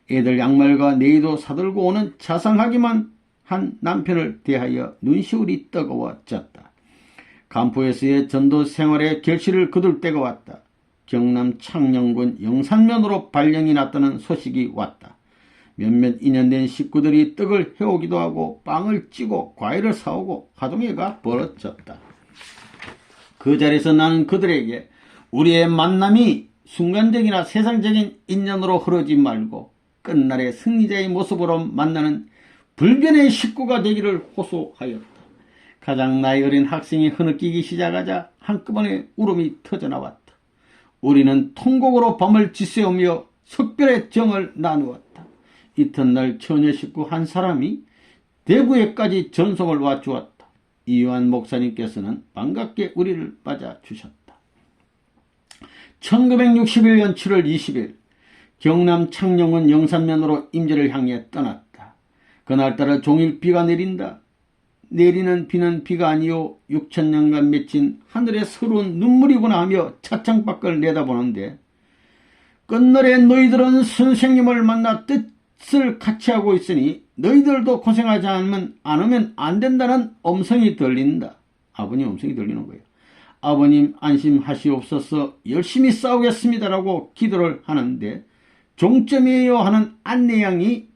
애들 양말과 네이도 사들고 오는 자상하기만 한 남편을 대하여 눈시울이 뜨거워졌다. 간포에서의 전도 생활의 결실을 거둘 때가 왔다. 경남 창녕군 영산면으로 발령이 났다는 소식이 왔다. 몇몇 인연된 식구들이 떡을 해오기도 하고 빵을 찌고 과일을 사오고 화동회가 벌어졌다. 그 자리에서 나는 그들에게 우리의 만남이 순간적이나 세상적인 인연으로 흐르지 말고 끝날의 승리자의 모습으로 만나는 불변의 식구가 되기를 호소하였다. 가장 나이 어린 학생이 흐느끼기 시작하자 한꺼번에 울음이 터져나왔다. 우리는 통곡으로 밤을 지새우며 석별의 정을 나누었다. 이튿날 처녀 식구 한 사람이 대구에까지 전송을 와주었다. 이요한 목사님께서는 반갑게 우리를 맞아주셨다. 1961년 7월 20일 경남 창녕은 영산면으로 임재를 향해 떠났다. 그날따라 종일 비가 내린다. 내리는 비는 비가 아니요 6천년간 맺힌 하늘의 서러운 눈물이구나 하며 차창 밖을 내다보는데 끝날에 너희들은 선생님을 만나 뜻을 같이 하고 있으니 너희들도 고생하지 않으면 안 된다는 음성이 들린다. 아버님 음성이 들리는 거예요. 아버님 안심하시옵소서 열심히 싸우겠습니다라고 기도를 하는데 종점이에요 하는 안내양의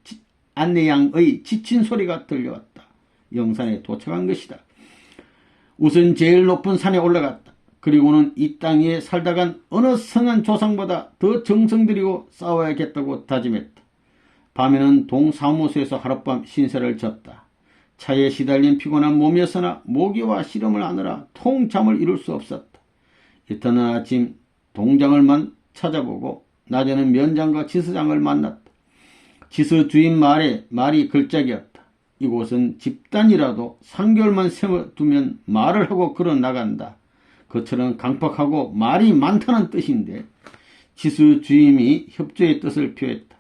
지친 소리가 들려왔다. 영산에 도착한 것이다. 우선 제일 높은 산에 올라갔다. 그리고는 이 땅 위에 살다간 어느 선한 조상보다 더 정성 들이고 싸워야겠다고 다짐했다. 밤에는 동사무소에서 하룻밤 신세를 졌다. 차에 시달린 피곤한 몸이었으나 모기와 씨름을 하느라 통잠을 이룰 수 없었다. 이튿날 아침 동장을만 찾아보고 낮에는 면장과 지서장을 만났다. 지서 주인 말이 걸작이었다. 이곳은 집단이라도 3개월만 세워두면 말을 하고 걸어 나간다. 그처럼 강팍하고 말이 많다는 뜻인데 지수 주임이 협조의 뜻을 표했다.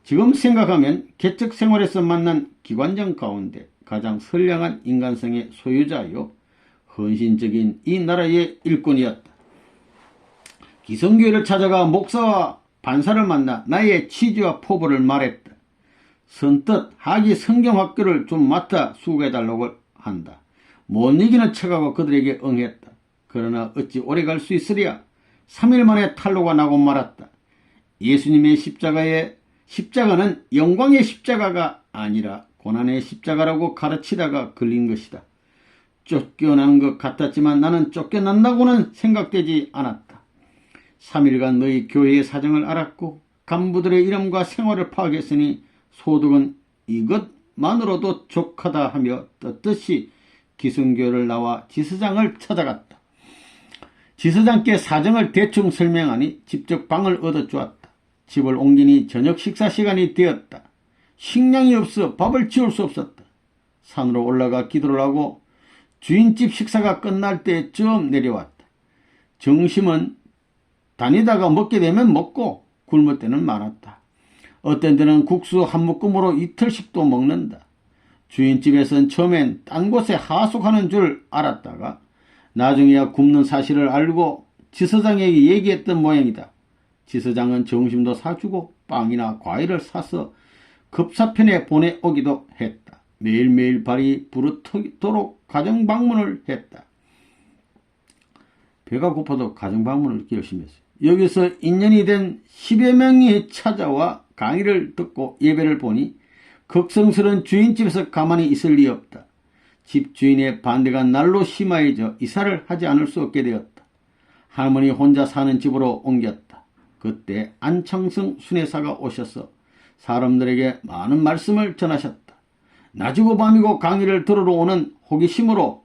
지금 생각하면 개척 생활에서 만난 기관장 가운데 가장 선량한 인간성의 소유자요 헌신적인 이 나라의 일꾼이었다. 기성교회를 찾아가 목사와 반사를 만나 나의 취지와 포부를 말했다. 선뜻 하기 성경학교를 좀 맡아 수고해달라고 한다. 못 이기는 척하고 그들에게 응했다. 그러나 어찌 오래 갈 수 있으랴. 3일 만에 탄로가 나고 말았다. 예수님의 십자가는 영광의 십자가가 아니라 고난의 십자가라고 가르치다가 걸린 것이다. 쫓겨나는 것 같았지만 나는 쫓겨난다고는 생각되지 않았다. 3일간 너희 교회의 사정을 알았고 간부들의 이름과 생활을 파악했으니 소득은 이것만으로도 족하다 하며 떳떳이 기성교를 나와 지사장을 찾아갔다. 지사장께 사정을 대충 설명하니 직접 방을 얻어주었다. 집을 옮기니 저녁 식사 시간이 되었다. 식량이 없어 밥을 지을 수 없었다. 산으로 올라가 기도를 하고 주인집 식사가 끝날 때쯤 내려왔다. 점심은 다니다가 먹게 되면 먹고 굶을 때는 많았다. 어떤 때는 국수 한 묶음으로 이틀씩도 먹는다. 주인집에선 처음엔 딴 곳에 하숙하는 줄 알았다가 나중에야 굶는 사실을 알고 지사장에게 얘기했던 모양이다. 지사장은 점심도 사주고 빵이나 과일을 사서 급사편에 보내오기도 했다. 매일매일 발이 부르트도록 가정방문을 했다. 배가 고파도 가정방문을 열심히 했어요. 여기서 인연이 된 10여 명이 찾아와 강의를 듣고 예배를 보니 걱정스러운 주인집에서 가만히 있을 리 없다. 집주인의 반대가 날로 심화해져 이사를 하지 않을 수 없게 되었다. 할머니 혼자 사는 집으로 옮겼다. 그때 안창성 순회사가 오셔서 사람들에게 많은 말씀을 전하셨다. 낮이고 밤이고 강의를 들으러 오는 호기심으로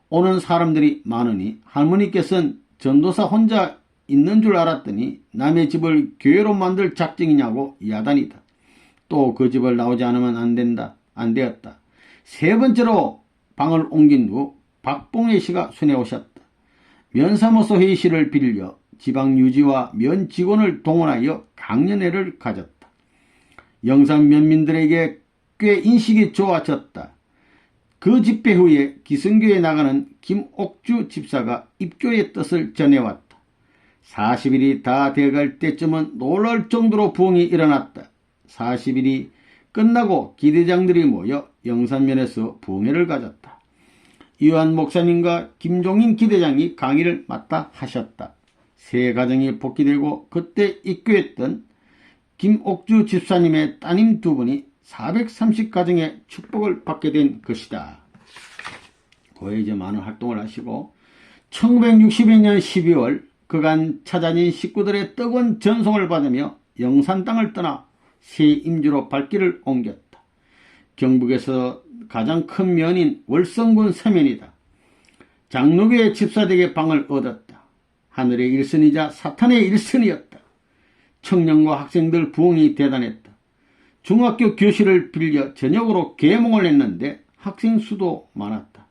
오는 사람들이 많으니 할머니께서는 전도사 혼자 있는 줄 알았더니 남의 집을 교회로 만들 작정이냐고 야단이다. 또 그 집을 나오지 않으면 안 되었다. 세 번째로 방을 옮긴 후 박봉혜 씨가 순회 오셨다. 면사무소 회의실을 빌려 지방 유지와 면 직원을 동원하여 강연회를 가졌다. 영산 면민들에게 꽤 인식이 좋아졌다. 그 집회 후에 기성교에 나가는 김옥주 집사가 입교의 뜻을 전해왔다. 40일이 다 돼갈 때쯤은 놀랄 정도로 부흥이 일어났다. 40일이 끝나고 기대장들이 모여 영산면에서 부흥회를 가졌다. 이완 목사님과 김종인 기대장이 강의를 맡아 하셨다. 세 가정이 복귀되고 그때 입교했던 김옥주 집사님의 따님 두 분이 430가정의 축복을 받게 된 것이다. 그에 이제 많은 활동을 하시고 1962년 12월 그간 찾아진 식구들의 뜨거운 전송을 받으며 영산 땅을 떠나 새 임주로 발길을 옮겼다. 경북에서 가장 큰 면인 월성군 서면이다. 장로교의 집사댁의 방을 얻었다. 하늘의 일선이자 사탄의 일선이었다. 청년과 학생들 부흥이 대단했다. 중학교 교실을 빌려 저녁으로 계몽을 했는데 학생 수도 많았다.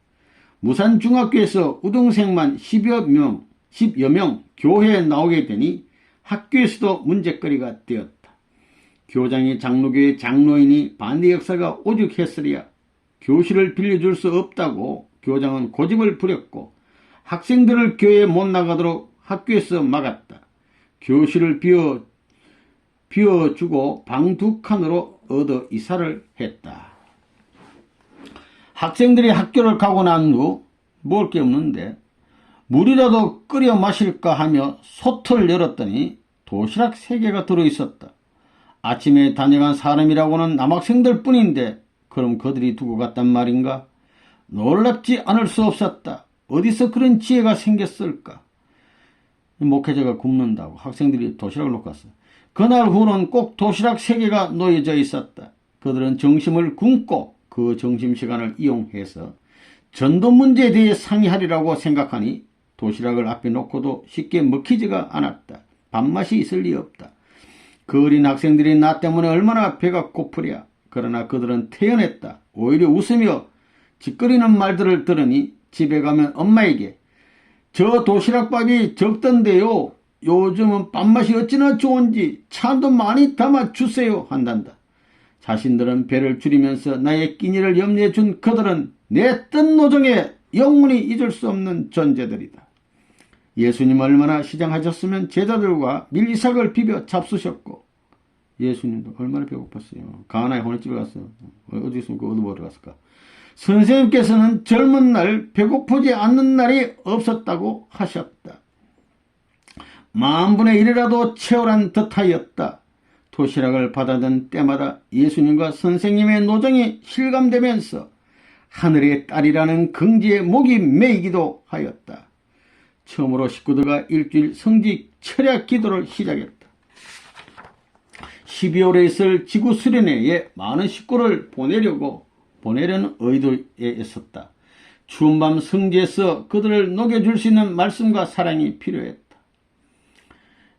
무산중학교에서 우등생만 10여 명 교회에 나오게 되니 학교에서도 문제거리가 되었다. 교장이 장로교의 장로인이 반대 역사가 오죽했으랴. 교실을 빌려줄 수 없다고 교장은 고집을 부렸고 학생들을 교회에 못 나가도록 학교에서 막았다. 교실을 비워주고 방 2칸으로 얻어 이사를 했다. 학생들이 학교를 가고 난 후 먹을 게 없는데 물이라도 끓여 마실까 하며 솥을 열었더니 도시락 3개가 들어있었다. 아침에 다녀간 사람이라고는 남학생들 뿐인데 그럼 그들이 두고 갔단 말인가? 놀랍지 않을 수 없었다. 어디서 그런 지혜가 생겼을까? 목회자가 굶는다고 학생들이 도시락을 놓고 갔어. 그날 후는 꼭 도시락 3개가 놓여져 있었다. 그들은 점심을 굶고 그 점심시간을 이용해서 전도 문제에 대해 상의하리라고 생각하니 도시락을 앞에 놓고도 쉽게 먹히지가 않았다. 밥맛이 있을 리 없다. 그 어린 학생들이 나 때문에 얼마나 배가 고프랴. 그러나 그들은 태연했다. 오히려 웃으며 짓거리는 말들을 들으니 집에 가면 엄마에게 저 도시락밥이 적던데요. 요즘은 밥맛이 어찌나 좋은지 차도 많이 담아 주세요 한단다. 자신들은 배를 줄이면서 나의 끼니를 염려해 준 그들은 내 뜬 노정에 영원히 잊을 수 없는 존재들이다. 예수님 얼마나 시장하셨으면 제자들과 밀리삭을 비벼 잡수셨고, 예수님도 얼마나 배고팠어요. 가나의 혼례집에 갔어. 어디 있으면 어디 먹으러 갔을까. 선생님께서는 젊은 날 배고프지 않는 날이 없었다고 하셨다. 만분의 1이라도 채우란 듯하였다. 도시락을 받아든 때마다 예수님과 선생님의 노정이 실감되면서 하늘의 딸이라는 긍지에 목이 메이기도 하였다. 처음으로 식구들과 일주일 성직 철야 기도를 시작했다. 12월에 있을 지구 수련회에 많은 식구를 보내려는 의도에 있었다. 추운 밤 성지에서 그들을 녹여줄 수 있는 말씀과 사랑이 필요했다.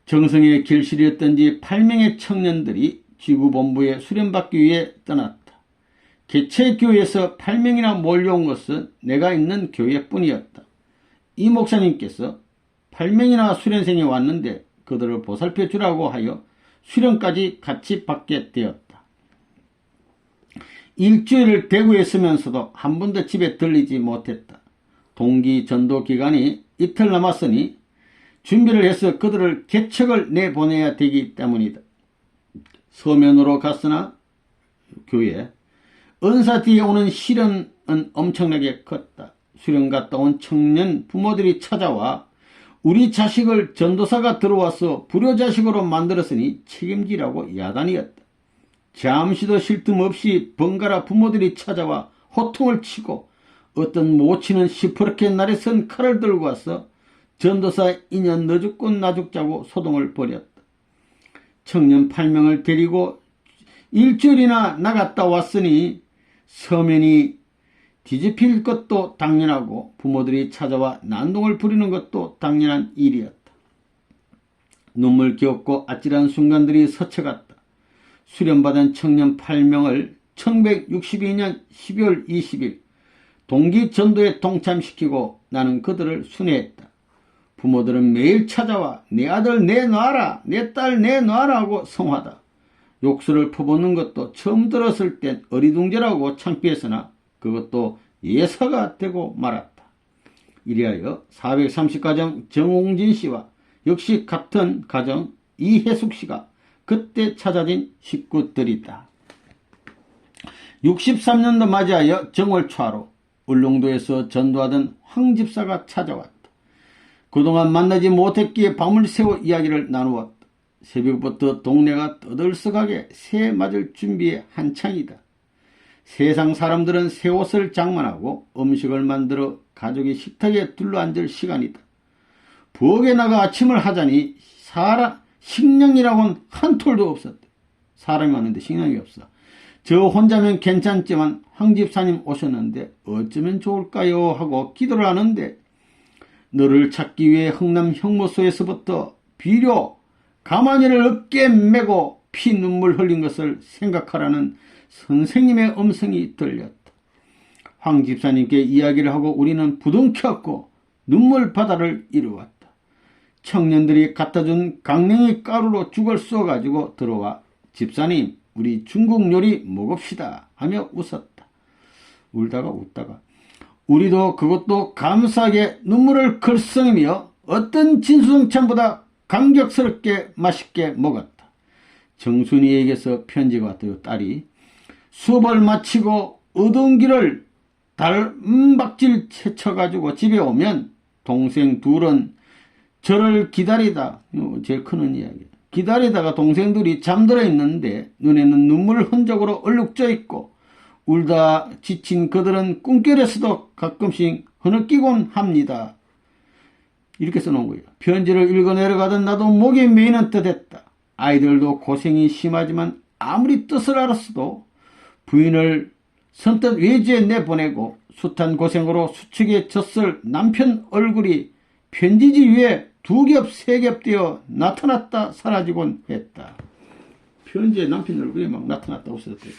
정성의 결실이었던지 8명의 청년들이 지구본부에 수련받기 위해 떠났다. 개체교회에서 8명이나 몰려온 것은 내가 있는 교회뿐이었다. 이 목사님께서 8명이나 수련생이 왔는데 그들을 보살펴 주라고 하여 수련까지 같이 받게 되었다. 일주일을 대구에 있으면서도 한 번도 집에 들리지 못했다. 동기 전도 기간이 이틀 남았으니 준비를 해서 그들을 개척을 내보내야 되기 때문이다. 서면으로 갔으나 교회 은사 뒤에 오는 시련은 엄청나게 컸다. 수련 갔다 온 청년 부모들이 찾아와 우리 자식을 전도사가 들어와서 불효자식으로 만들었으니 책임지라고 야단이었다. 잠시도 쉴 틈 없이 번갈아 부모들이 찾아와 호통을 치고 어떤 모치는 시퍼렇게 날에 선 칼을 들고 와서 전도사 인연 너 죽고 나 죽자고 소동을 벌였다. 청년 8명을 데리고 일주일이나 나갔다 왔으니 서면이 뒤집힐 것도 당연하고 부모들이 찾아와 난동을 부리는 것도 당연한 일이었다. 눈물겨웠고 아찔한 순간들이 스쳐갔다. 수련받은 청년 8명을 1962년 12월 20일 동기 전도에 동참시키고 나는 그들을 순회했다. 부모들은 매일 찾아와 내 아들 내놔라, 내 딸 내놔라 하고 성화다. 욕설을 퍼붓는 것도 처음 들었을 땐 어리둥절하고 창피했으나 그것도 예사가 되고 말았다. 이리하여 430가정 정홍진 씨와 역시 같은 가정 이혜숙 씨가 그때 찾아진 식구들이다. 63년도 맞이하여 정월 초하루 울릉도에서 전도하던 황 집사가 찾아왔다. 그동안 만나지 못했기에 밤을 새워 이야기를 나누었다. 새벽부터 동네가 떠들썩하게 새 맞을 준비에 한창이다. 세상 사람들은 새 옷을 장만하고 음식을 만들어 가족이 식탁에 둘러앉을 시간이다. 부엌에 나가 아침을 하자니 식량이라고는 한 톨도 없었다. 사람이 많은데 식량이 없어. 저 혼자면 괜찮지만 황 집사님 오셨는데 어쩌면 좋을까요 하고 기도를 하는데 너를 찾기 위해 흥남 형무소에서부터 비료 가마니를 어깨에 메고 피눈물 흘린 것을 생각하라는 선생님의 음성이 들렸다. 황 집사님께 이야기를 하고 우리는 부둥켰고 눈물 바다를 이루었다. 청년들이 갖다준 강냉이 가루로 죽을 쏘가지고 들어와 집사님 우리 중국 요리 먹읍시다 하며 웃었다. 울다가 웃다가 우리도 그것도 감사하게 눈물을 글썽이며 어떤 진수성찬보다 감격스럽게 맛있게 먹었다. 정순이에게서 편지가 왔대요. 딸이 수업을 마치고 어두운 길을 달박질 채쳐가지고 집에 오면 동생 둘은 저를 기다리다, 제일 큰 이야기, 기다리다가 동생들이 잠들어 있는데 눈에는 눈물 흔적으로 얼룩져 있고 울다 지친 그들은 꿈결에서도 가끔씩 흐느끼곤 합니다. 이렇게 써놓은 거예요. 편지를 읽어 내려가던 나도 목에 메이는 듯했다. 아이들도 고생이 심하지만 아무리 뜻을 알았어도 부인을 선뜻 외지에 내보내고 숱한 고생으로 수척에 졌을 남편 얼굴이 편지지 위에 두 겹, 세 겹 되어 나타났다 사라지곤 했다. 편지에 남편 얼굴이 막 나타났다 없어졌대요.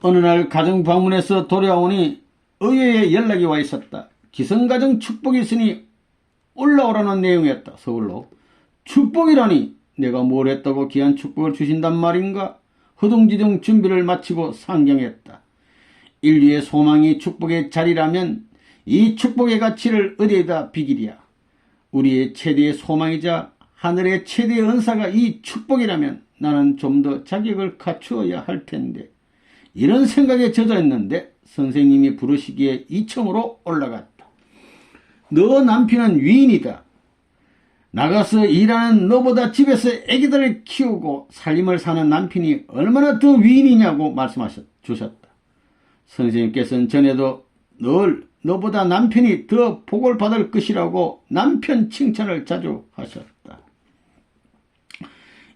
어느 날 가정 방문해서 돌아오니 의외의 연락이 와 있었다. 기성가정 축복이 있으니 올라오라는 내용이었다. 서울로. 축복이라니 내가 뭘 했다고 귀한 축복을 주신단 말인가? 허둥지둥 준비를 마치고 상경했다. 인류의 소망이 축복의 자리라면 이 축복의 가치를 어디에다 비기랴. 우리의 최대의 소망이자 하늘의 최대의 은사가 이 축복이라면 나는 좀 더 자격을 갖추어야 할 텐데. 이런 생각에 젖어있는데 선생님이 부르시기에 2층으로 올라갔다. 너 남편은 위인이다. 나가서 일하는 너보다 집에서 애기들을 키우고 살림을 사는 남편이 얼마나 더 위인이냐고 말씀하셨다. 선생님께서는 전에도 늘 너보다 남편이 더 복을 받을 것이라고 남편 칭찬을 자주 하셨다.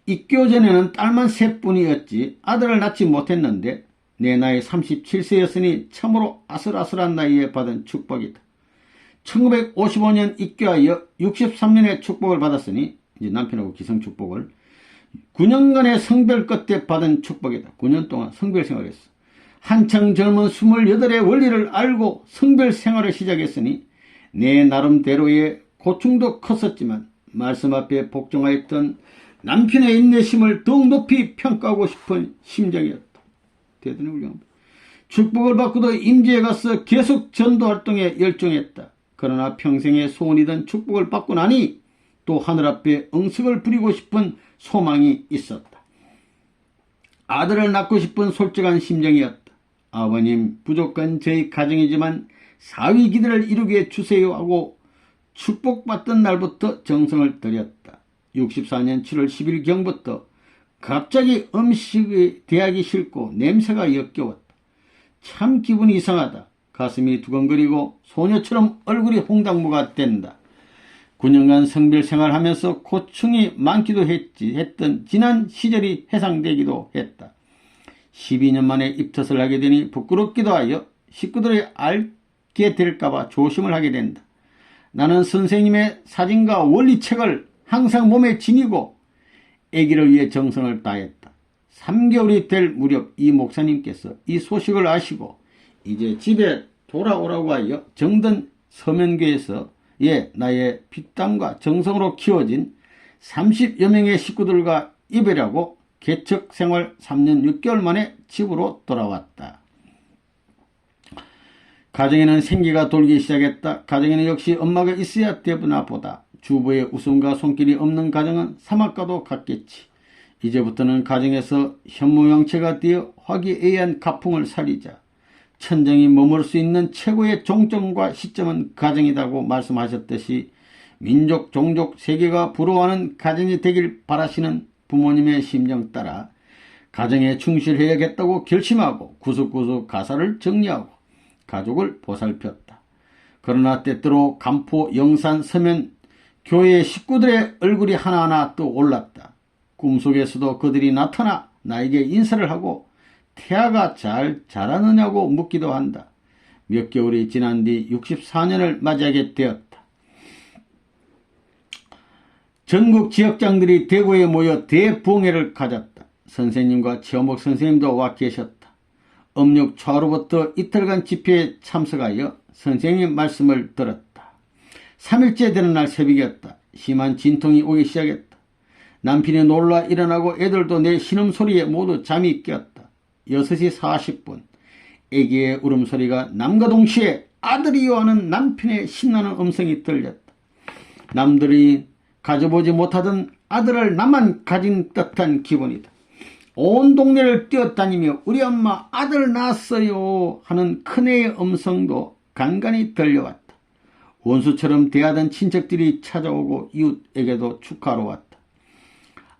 입교 전에는 딸만 셋뿐이었지 아들을 낳지 못했는데 내 나이 37세였으니 참으로 아슬아슬한 나이에 받은 축복이다. 1955년 입교하여 63년의 축복을 받았으니 이제 남편하고 기성축복을 9년간의 성별 끝에 받은 축복이다. 9년 동안 성별 생활을 했어. 한창 젊은 28의 원리를 알고 성별 생활을 시작했으니 내 나름대로의 고충도 컸었지만 말씀 앞에 복종하였던 남편의 인내심을 더욱 높이 평가하고 싶은 심정이었다. 대단히 훌륭합니다. 축복을 받고도 임지에 가서 계속 전도활동에 열중했다. 그러나 평생의 소원이던 축복을 받고 나니 또 하늘 앞에 응석을 부리고 싶은 소망이 있었다. 아들을 낳고 싶은 솔직한 심정이었다. 아버님, 부족한 저희 가정이지만 사위 기대를 이루게 주세요 하고 축복받던 날부터 정성을 들였다. 64년 7월 10일경부터 갑자기 음식이 대하기 싫고 냄새가 역겨웠다. 참 기분이 이상하다. 가슴이 두근거리고 소녀처럼 얼굴이 홍당무가 된다. 9년간 성별 생활하면서 고충이 많기도 했던 지난 시절이 해상되기도 했다. 12년 만에 입덧을 하게 되니 부끄럽기도 하여 식구들이 알게 될까봐 조심을 하게 된다. 나는 선생님의 사진과 원리책을 항상 몸에 지니고 아기를 위해 정성을 다했다. 3개월이 될 무렵 이 목사님께서 이 소식을 아시고 이제 집에 돌아오라고 하여 정든 서면교에서 나의 피땀과 정성으로 키워진 30여 명의 식구들과 이별하고 개척 생활 3년 6개월 만에 집으로 돌아왔다. 가정에는 생기가 돌기 시작했다. 가정에는 역시 엄마가 있어야 되나 보다. 주부의 웃음과 손길이 없는 가정은 사막과도 같겠지. 이제부터는 가정에서 현모양처가 되어 화기애애한 가풍을 살리자. 천정이 머물 수 있는 최고의 종점과 시점은 가정이라고 말씀하셨듯이 민족, 종족, 세계가 부러워하는 가정이 되길 바라시는 부모님의 심정 따라 가정에 충실해야겠다고 결심하고 구석구석 가사를 정리하고 가족을 보살폈다. 그러나 때때로 간포, 영산, 서면, 교회 식구들의 얼굴이 하나하나 또 올랐다. 꿈속에서도 그들이 나타나 나에게 인사를 하고 태아가 잘 자라느냐고 묻기도 한다. 몇 개월이 지난 뒤 64년을 맞이하게 되었다. 전국 지역장들이 대구에 모여 대부흥회를 가졌다. 선생님과 최원복 선생님도 와 계셨다. 음력 초하루부터 이틀간 집회에 참석하여 선생님 말씀을 들었다. 3일째 되는 날 새벽이었다. 심한 진통이 오기 시작했다. 남편이 놀라 일어나고 애들도 내 신음소리에 모두 잠이 깼다. 6시 40분 애기의 울음소리가 남과 동시에 아들이요 하는 남편의 신나는 음성이 들렸다. 남들이 가져보지 못하던 아들을 나만 가진 듯한 기분이다. 온 동네를 뛰어다니며 우리 엄마 아들 낳았어요 하는 큰애의 음성도 간간히 들려왔다. 원수처럼 대하던 친척들이 찾아오고 이웃에게도 축하하러 왔다.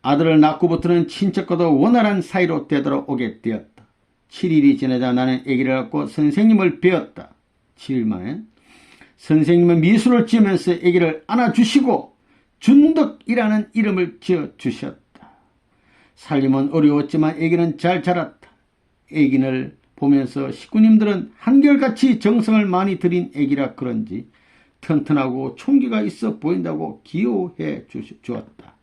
아들을 낳고부터는 친척과도 원활한 사이로 되돌아오게 되었다. 7일이 지나자 나는 아기를 갖고 선생님을 뵈었다. 7일 만에 선생님은 미술을 지으면서 아기를 안아주시고 준덕이라는 이름을 지어주셨다. 살림은 어려웠지만 아기는 잘 자랐다. 아기를 보면서 식구님들은 한결같이 정성을 많이 들인 아기라 그런지 튼튼하고 총기가 있어 보인다고 기호해 주었다.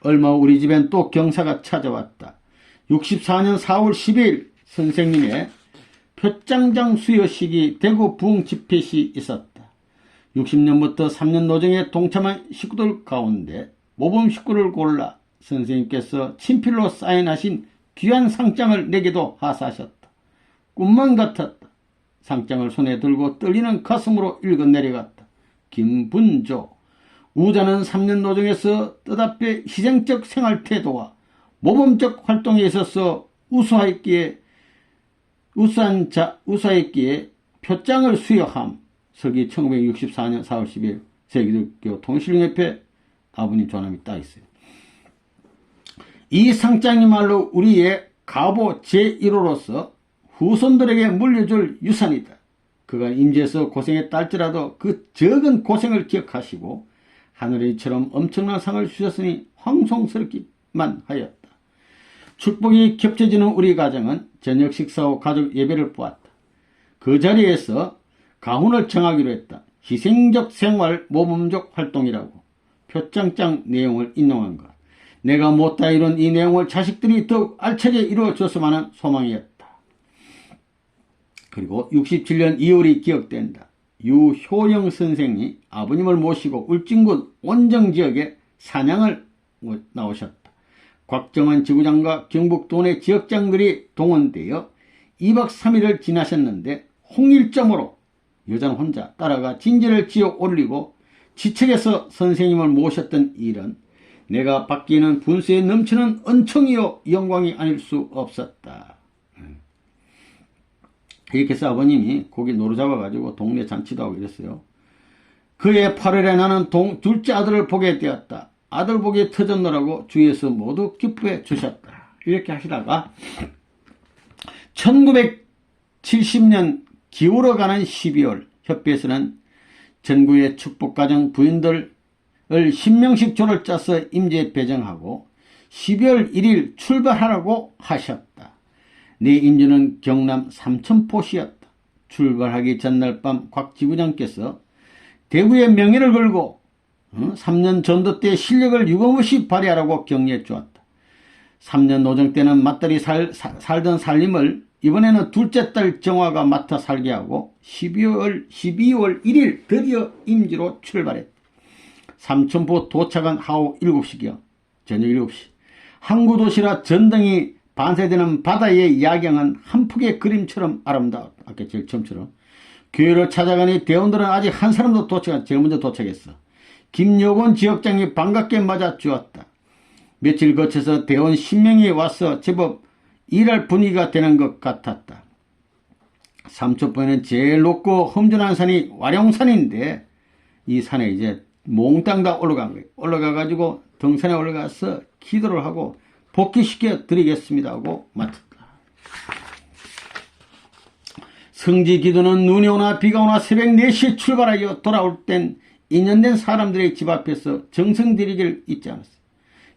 얼마 후 우리 집엔 또 경사가 찾아왔다. 64년 4월 10일 선생님의 표창장 수여식이 대구 부흥 집회시 있었다. 60년부터 3년 노정에 동참한 식구들 가운데 모범 식구를 골라 선생님께서 친필로 사인하신 귀한 상장을 내게도 하사하셨다. 꿈만 같았다. 상장을 손에 들고 떨리는 가슴으로 읽어 내려갔다. 김분조. 우자는 3년 노정에서 뜻앞의 희생적 생활 태도와 모범적 활동에 있어서 우수하였기에 표장을 수여함. 서기 1964년 4월 10일 세계기독교 통일신령협회 아버님 전함이 따 있어요. 이 상장이말로 우리의 가보 제1호로서 후손들에게 물려줄 유산이다. 그가 임재에서 고생했다 할지라도 그 적은 고생을 기억하시고 하늘의 이처럼 엄청난 상을 주셨으니 황송스럽기만 하였다. 축복이 겹쳐지는 우리 가정은 저녁 식사 후 가족 예배를 보았다. 그 자리에서 가훈을 정하기로 했다. 희생적 생활 모범적 활동이라고 표창장 내용을 인용한 것. 내가 못다 이룬 이 내용을 자식들이 더욱 알차게 이루어줬으면 하는 소망이었다. 그리고 67년 2월이 기억된다. 유효영 선생이 아버님을 모시고 울진군 온정지역에 사냥을 나오셨다. 곽정환 지구장과 경북 도내 지역장들이 동원되어 2박 3일을 지나셨는데 홍일점으로 여자는 혼자 따라가 진지를 지어 올리고 지책에서 선생님을 모셨던 일은 내가 받기에는 분수에 넘치는 은총이요 영광이 아닐 수 없었다. 이렇게 해서 아버님이 고기 노루 잡아가지고 동네 잔치도 하고 이랬어요. 그해 8월에 나는 둘째 아들을 보게 되었다. 아들 보기에 터졌노라고 주위에서 모두 기뻐해 주셨다. 이렇게 하시다가 1970년 기울어가는 12월 협회에서는 전국의 축복가정 부인들을 10명씩 조를 짜서 임재 배정하고 12월 1일 출발하라고 하셨다. 내 임재는 경남 삼천포시였다. 출발하기 전날 밤 곽 지부장께서 대구의 명예를 걸고 3년 전도 때 실력을 유감없이 발휘하라고 격려해 주었다. 3년 노정 때는 맏딸이 살던 살림을 이번에는 둘째 딸 정화가 맡아 살게 하고 12월 1일 드디어 임지로 출발했다. 삼천포 도착한 하오 7시경 저녁 7시 항구도시라 전등이 반사되는 바다의 야경은 한 폭의 그림처럼 아름다웠다. 아까 제일 처음처럼. 교회를 찾아가니 대원들은 아직 한 사람도 제일 먼저 도착했어. 김여곤 지역장이 반갑게 맞아 주었다. 며칠 거쳐서 대원 10명이 와서 제법 일할 분위기가 되는 것 같았다. 삼천포에는 제일 높고 험준한 산이 와룡산인데 이 산에 이제 몽땅 다 올라간 거예요. 올라가가지고 등산에 올라가서 기도를 하고 복귀시켜 드리겠습니다 하고 마쳤다. 성지 기도는 눈이 오나 비가 오나 새벽 4시에 출발하여 돌아올 땐 인연된 사람들의 집 앞에서 정성 들이기를 잊지 않았어.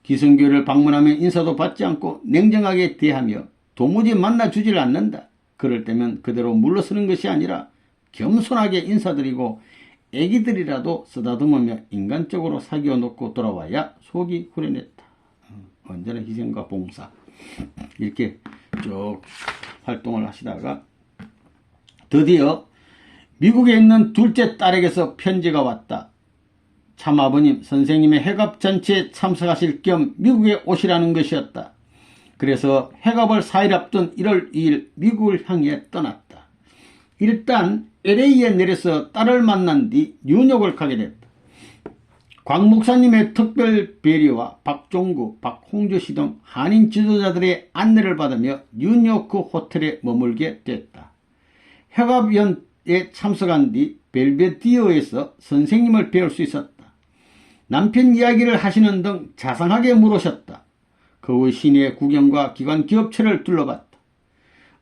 기성교회를 방문하면 인사도 받지 않고 냉정하게 대하며 도무지 만나주질 않는다. 그럴 때면 그대로 물러서는 것이 아니라 겸손하게 인사드리고 애기들이라도 쓰다듬으며 인간적으로 사귀어 놓고 돌아와야 속이 후련했다. 언제나 희생과 봉사 이렇게 쭉 활동을 하시다가 드디어 미국에 있는 둘째 딸에게서 편지가 왔다. 참아버님 선생님의 해갑잔치에 참석하실 겸 미국에 오시라는 것이었다. 그래서 해갑을 4일 앞둔 1월 2일 미국을 향해 떠났다. 일단 LA에 내려서 딸을 만난 뒤 뉴욕을 가게 됐다. 곽 목사님의 특별 배려와 박종구, 박홍주 씨 등 한인 지도자들의 안내를 받으며 뉴요크 호텔에 머물게 됐다. 해갑연에 참석한 뒤 벨베디어에서 선생님을 배울 수 있었다. 남편 이야기를 하시는 등 자상하게 물으셨다. 그 후 시내 구경과 기관 기업체를 둘러봤다.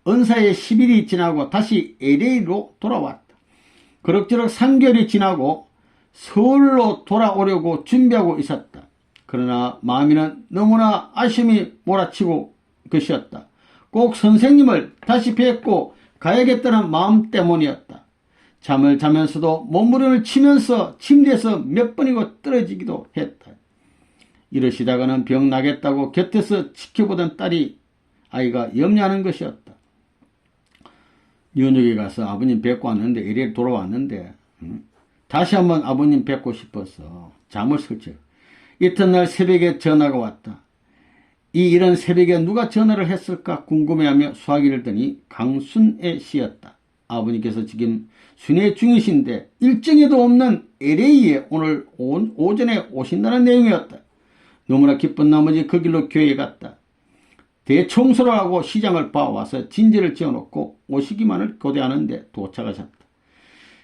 은사에 10일이 지나고 다시 LA로 돌아왔다. 그럭저럭 3개월이 지나고 서울로 돌아오려고 준비하고 있었다. 그러나 마음에는 너무나 아쉬움이 몰아치고 것이었다. 꼭 선생님을 다시 뵙고 가야겠다는 마음 때문이었다. 잠을 자면서도 몸부림을 치면서 침대에서 몇 번이고 떨어지기도 했다. 이러시다가는 병 나겠다고 곁에서 지켜보던 딸이 아이가 염려하는 것이었다. 뉴욕에 가서 아버님 뵙고 왔는데 LA에 돌아왔는데 다시 한번 아버님 뵙고 싶어서 잠을 설쳐. 이튿날 새벽에 전화가 왔다. 이 이런 새벽에 누가 전화를 했을까 궁금해하며 수화기를 드니 강순의 시였다. 아버님께서 지금 순회 중이신데 일정에도 없는 LA에 오늘 오전에 오신다는 내용이었다. 너무나 기쁜 나머지 그 길로 교회에 갔다. 대청소를 하고 시장을 봐와서 진지를 지어놓고 오시기만을 고대하는데 도착하셨다.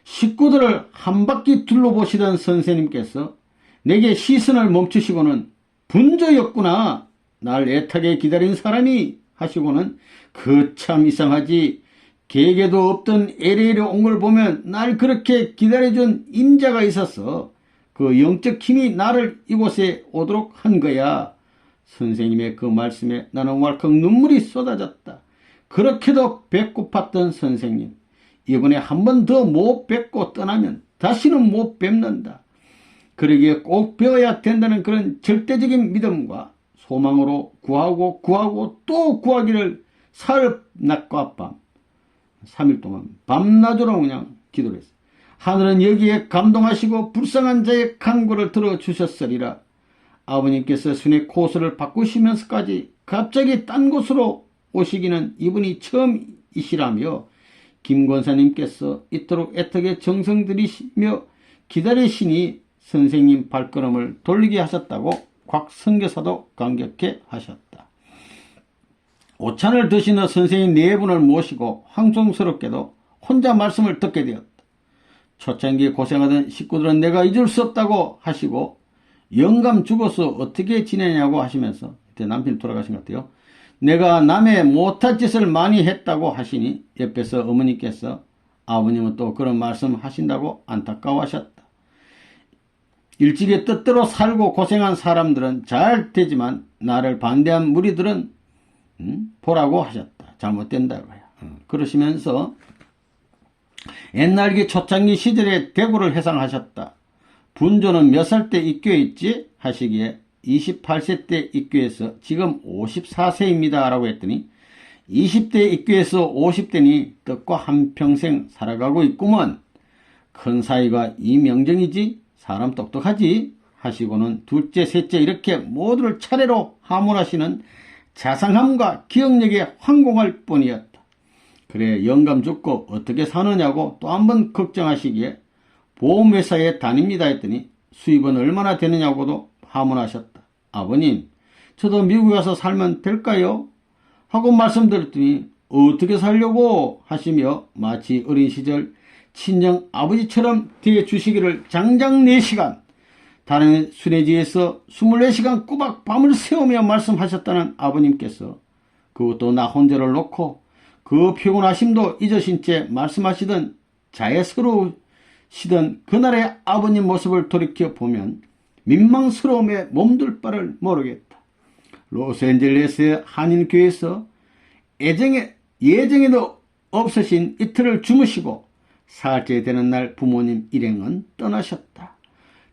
식구들을 한 바퀴 둘러보시던 선생님께서 내게 시선을 멈추시고는 분조였구나. 날 애타게 기다린 사람이 하시고는 그 참 이상하지. 계획에도 없던 LA로 온 걸 보면 날 그렇게 기다려준 임자가 있었어. 그 영적 힘이 나를 이곳에 오도록 한 거야. 선생님의 그 말씀에 나는 왈컥 눈물이 쏟아졌다. 그렇게도 배고팠던 선생님. 이번에 한 번 더 못 뵙고 떠나면 다시는 못 뵙는다. 그러기에 꼭 배워야 된다는 그런 절대적인 믿음과 소망으로 구하고 또 구하기를 사흘 낮과 밤 3일 동안 밤낮으로 그냥 기도를 했어요. 하늘은 여기에 감동하시고 불쌍한 자의 간구를 들어주셨으리라. 아버님께서 순회 코스를 바꾸시면서까지 갑자기 딴 곳으로 오시기는 이분이 처음이시라며 김 권사님께서 이토록 애타게 정성 들이시며 기다리시니 선생님 발걸음을 돌리게 하셨다고 곽 선교사도 감격해 하셨다. 오찬을 드시는 선생님 네 분을 모시고 황송스럽게도 혼자 말씀을 듣게 되었다. 초창기에 고생하던 식구들은 내가 잊을 수 없다고 하시고 영감 죽어서 어떻게 지내냐고 하시면서 그때 남편이 돌아가신 것 같아요. 내가 남의 못할 짓을 많이 했다고 하시니 옆에서 어머니께서 아버님은 또 그런 말씀 하신다고 안타까워하셨다. 일찍이 뜻대로 살고 고생한 사람들은 잘 되지만 나를 반대한 무리들은 보라고 하셨다. 잘못된다고 해요. 그러시면서 옛날기 초창기 시절에 대구를 회상하셨다. 분조는 몇 살 때 입교했지? 하시기에 28세 때 입교해서 지금 54세입니다. 라고 했더니 20대 입교해서 50대니 뜻과 한평생 살아가고 있구먼. 큰 사이가 이명정이지? 사람 똑똑하지? 하시고는 둘째, 셋째 이렇게 모두를 차례로 하문하시는 자상함과 기억력에 황공할 뿐이었다. 그래 영감 죽고 어떻게 사느냐고 또 한 번 걱정하시기에 보험회사에 다닙니다 했더니 수입은 얼마나 되느냐고도 하문하셨다. 아버님 저도 미국에 가서 살면 될까요? 하고 말씀드렸더니 어떻게 살려고 하시며 마치 어린 시절 친정 아버지처럼 대해주시기를 장장 4시간 다른 순회지에서 24시간 꼬박 밤을 새우며 말씀하셨다는 아버님께서 그것도 나 혼자를 놓고 그 피곤하심도 잊으신 채 말씀하시던 자애스러우시던 그날의 아버님 모습을 돌이켜보면 민망스러움에 몸둘 바를 모르겠다. 로스앤젤레스의 한인교회에서 예정에도 없으신 이틀을 주무시고 사흘째 되는 날 부모님 일행은 떠나셨다.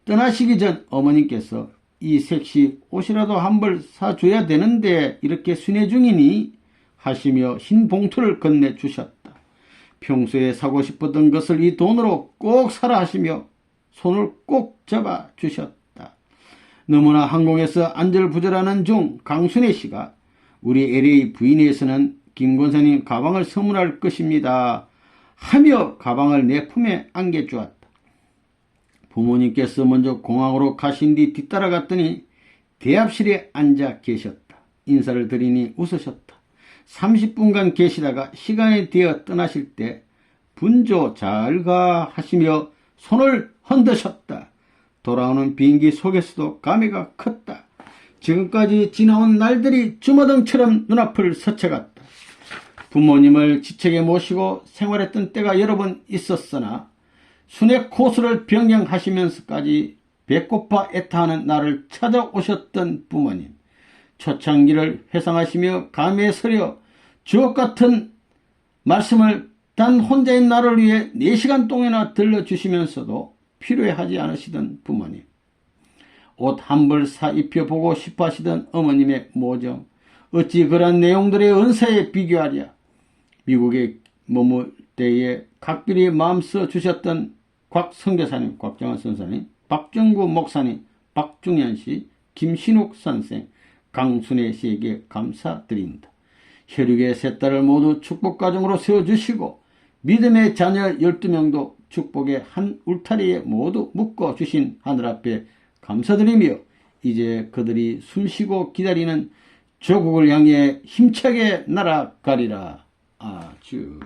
떠나시기 전 어머님께서 이 색시 옷이라도 한 벌 사줘야 되는데 이렇게 순회 중이니 하시며 흰 봉투를 건네주셨다. 평소에 사고 싶었던 것을 이 돈으로 꼭 사라 하시며 손을 꼭 잡아주셨다. 너무나 항공에서 안절부절하는 중 강순혜 씨가 우리 LA 부인에서는 김 권사님 가방을 선물할 것입니다. 하며 가방을 내 품에 안겨주었다. 부모님께서 먼저 공항으로 가신 뒤 뒤따라갔더니 대합실에 앉아 계셨다. 인사를 드리니 웃으셨다. 30분간 계시다가 시간이 되어 떠나실 때 분조 잘가 하시며 손을 흔드셨다. 돌아오는 비행기 속에서도 감회가 컸다. 지금까지 지나온 날들이 주마등처럼 눈앞을 스쳐갔다. 부모님을 지책에 모시고 생활했던 때가 여러 번 있었으나 순회 코스를 변경하시면서까지 배고파 애타하는 나를 찾아오셨던 부모님. 초창기를 회상하시며 감회에 서려 주옥같은 말씀을 단 혼자인 나를 위해 4시간 동안이나 들려주시면서도 필요해하지 않으시던 부모님. 옷 한 벌 사 입혀보고 싶어 하시던 어머님의 모정. 어찌 그런 내용들의 은사에 비교하랴. 미국에 머물 때에 각별히 마음 써 주셨던 곽 선교사님, 곽정환 선사님, 박정구 목사님, 박중현 씨, 김신욱 선생, 강순애 씨에게 감사드립니다. 혈육의 세 딸을 모두 축복 가정으로 세워주시고 믿음의 자녀 12명도 축복의 한 울타리에 모두 묶어주신 하늘 앞에 감사드리며 이제 그들이 숨쉬고 기다리는 조국을 향해 힘차게 날아가리라. 아주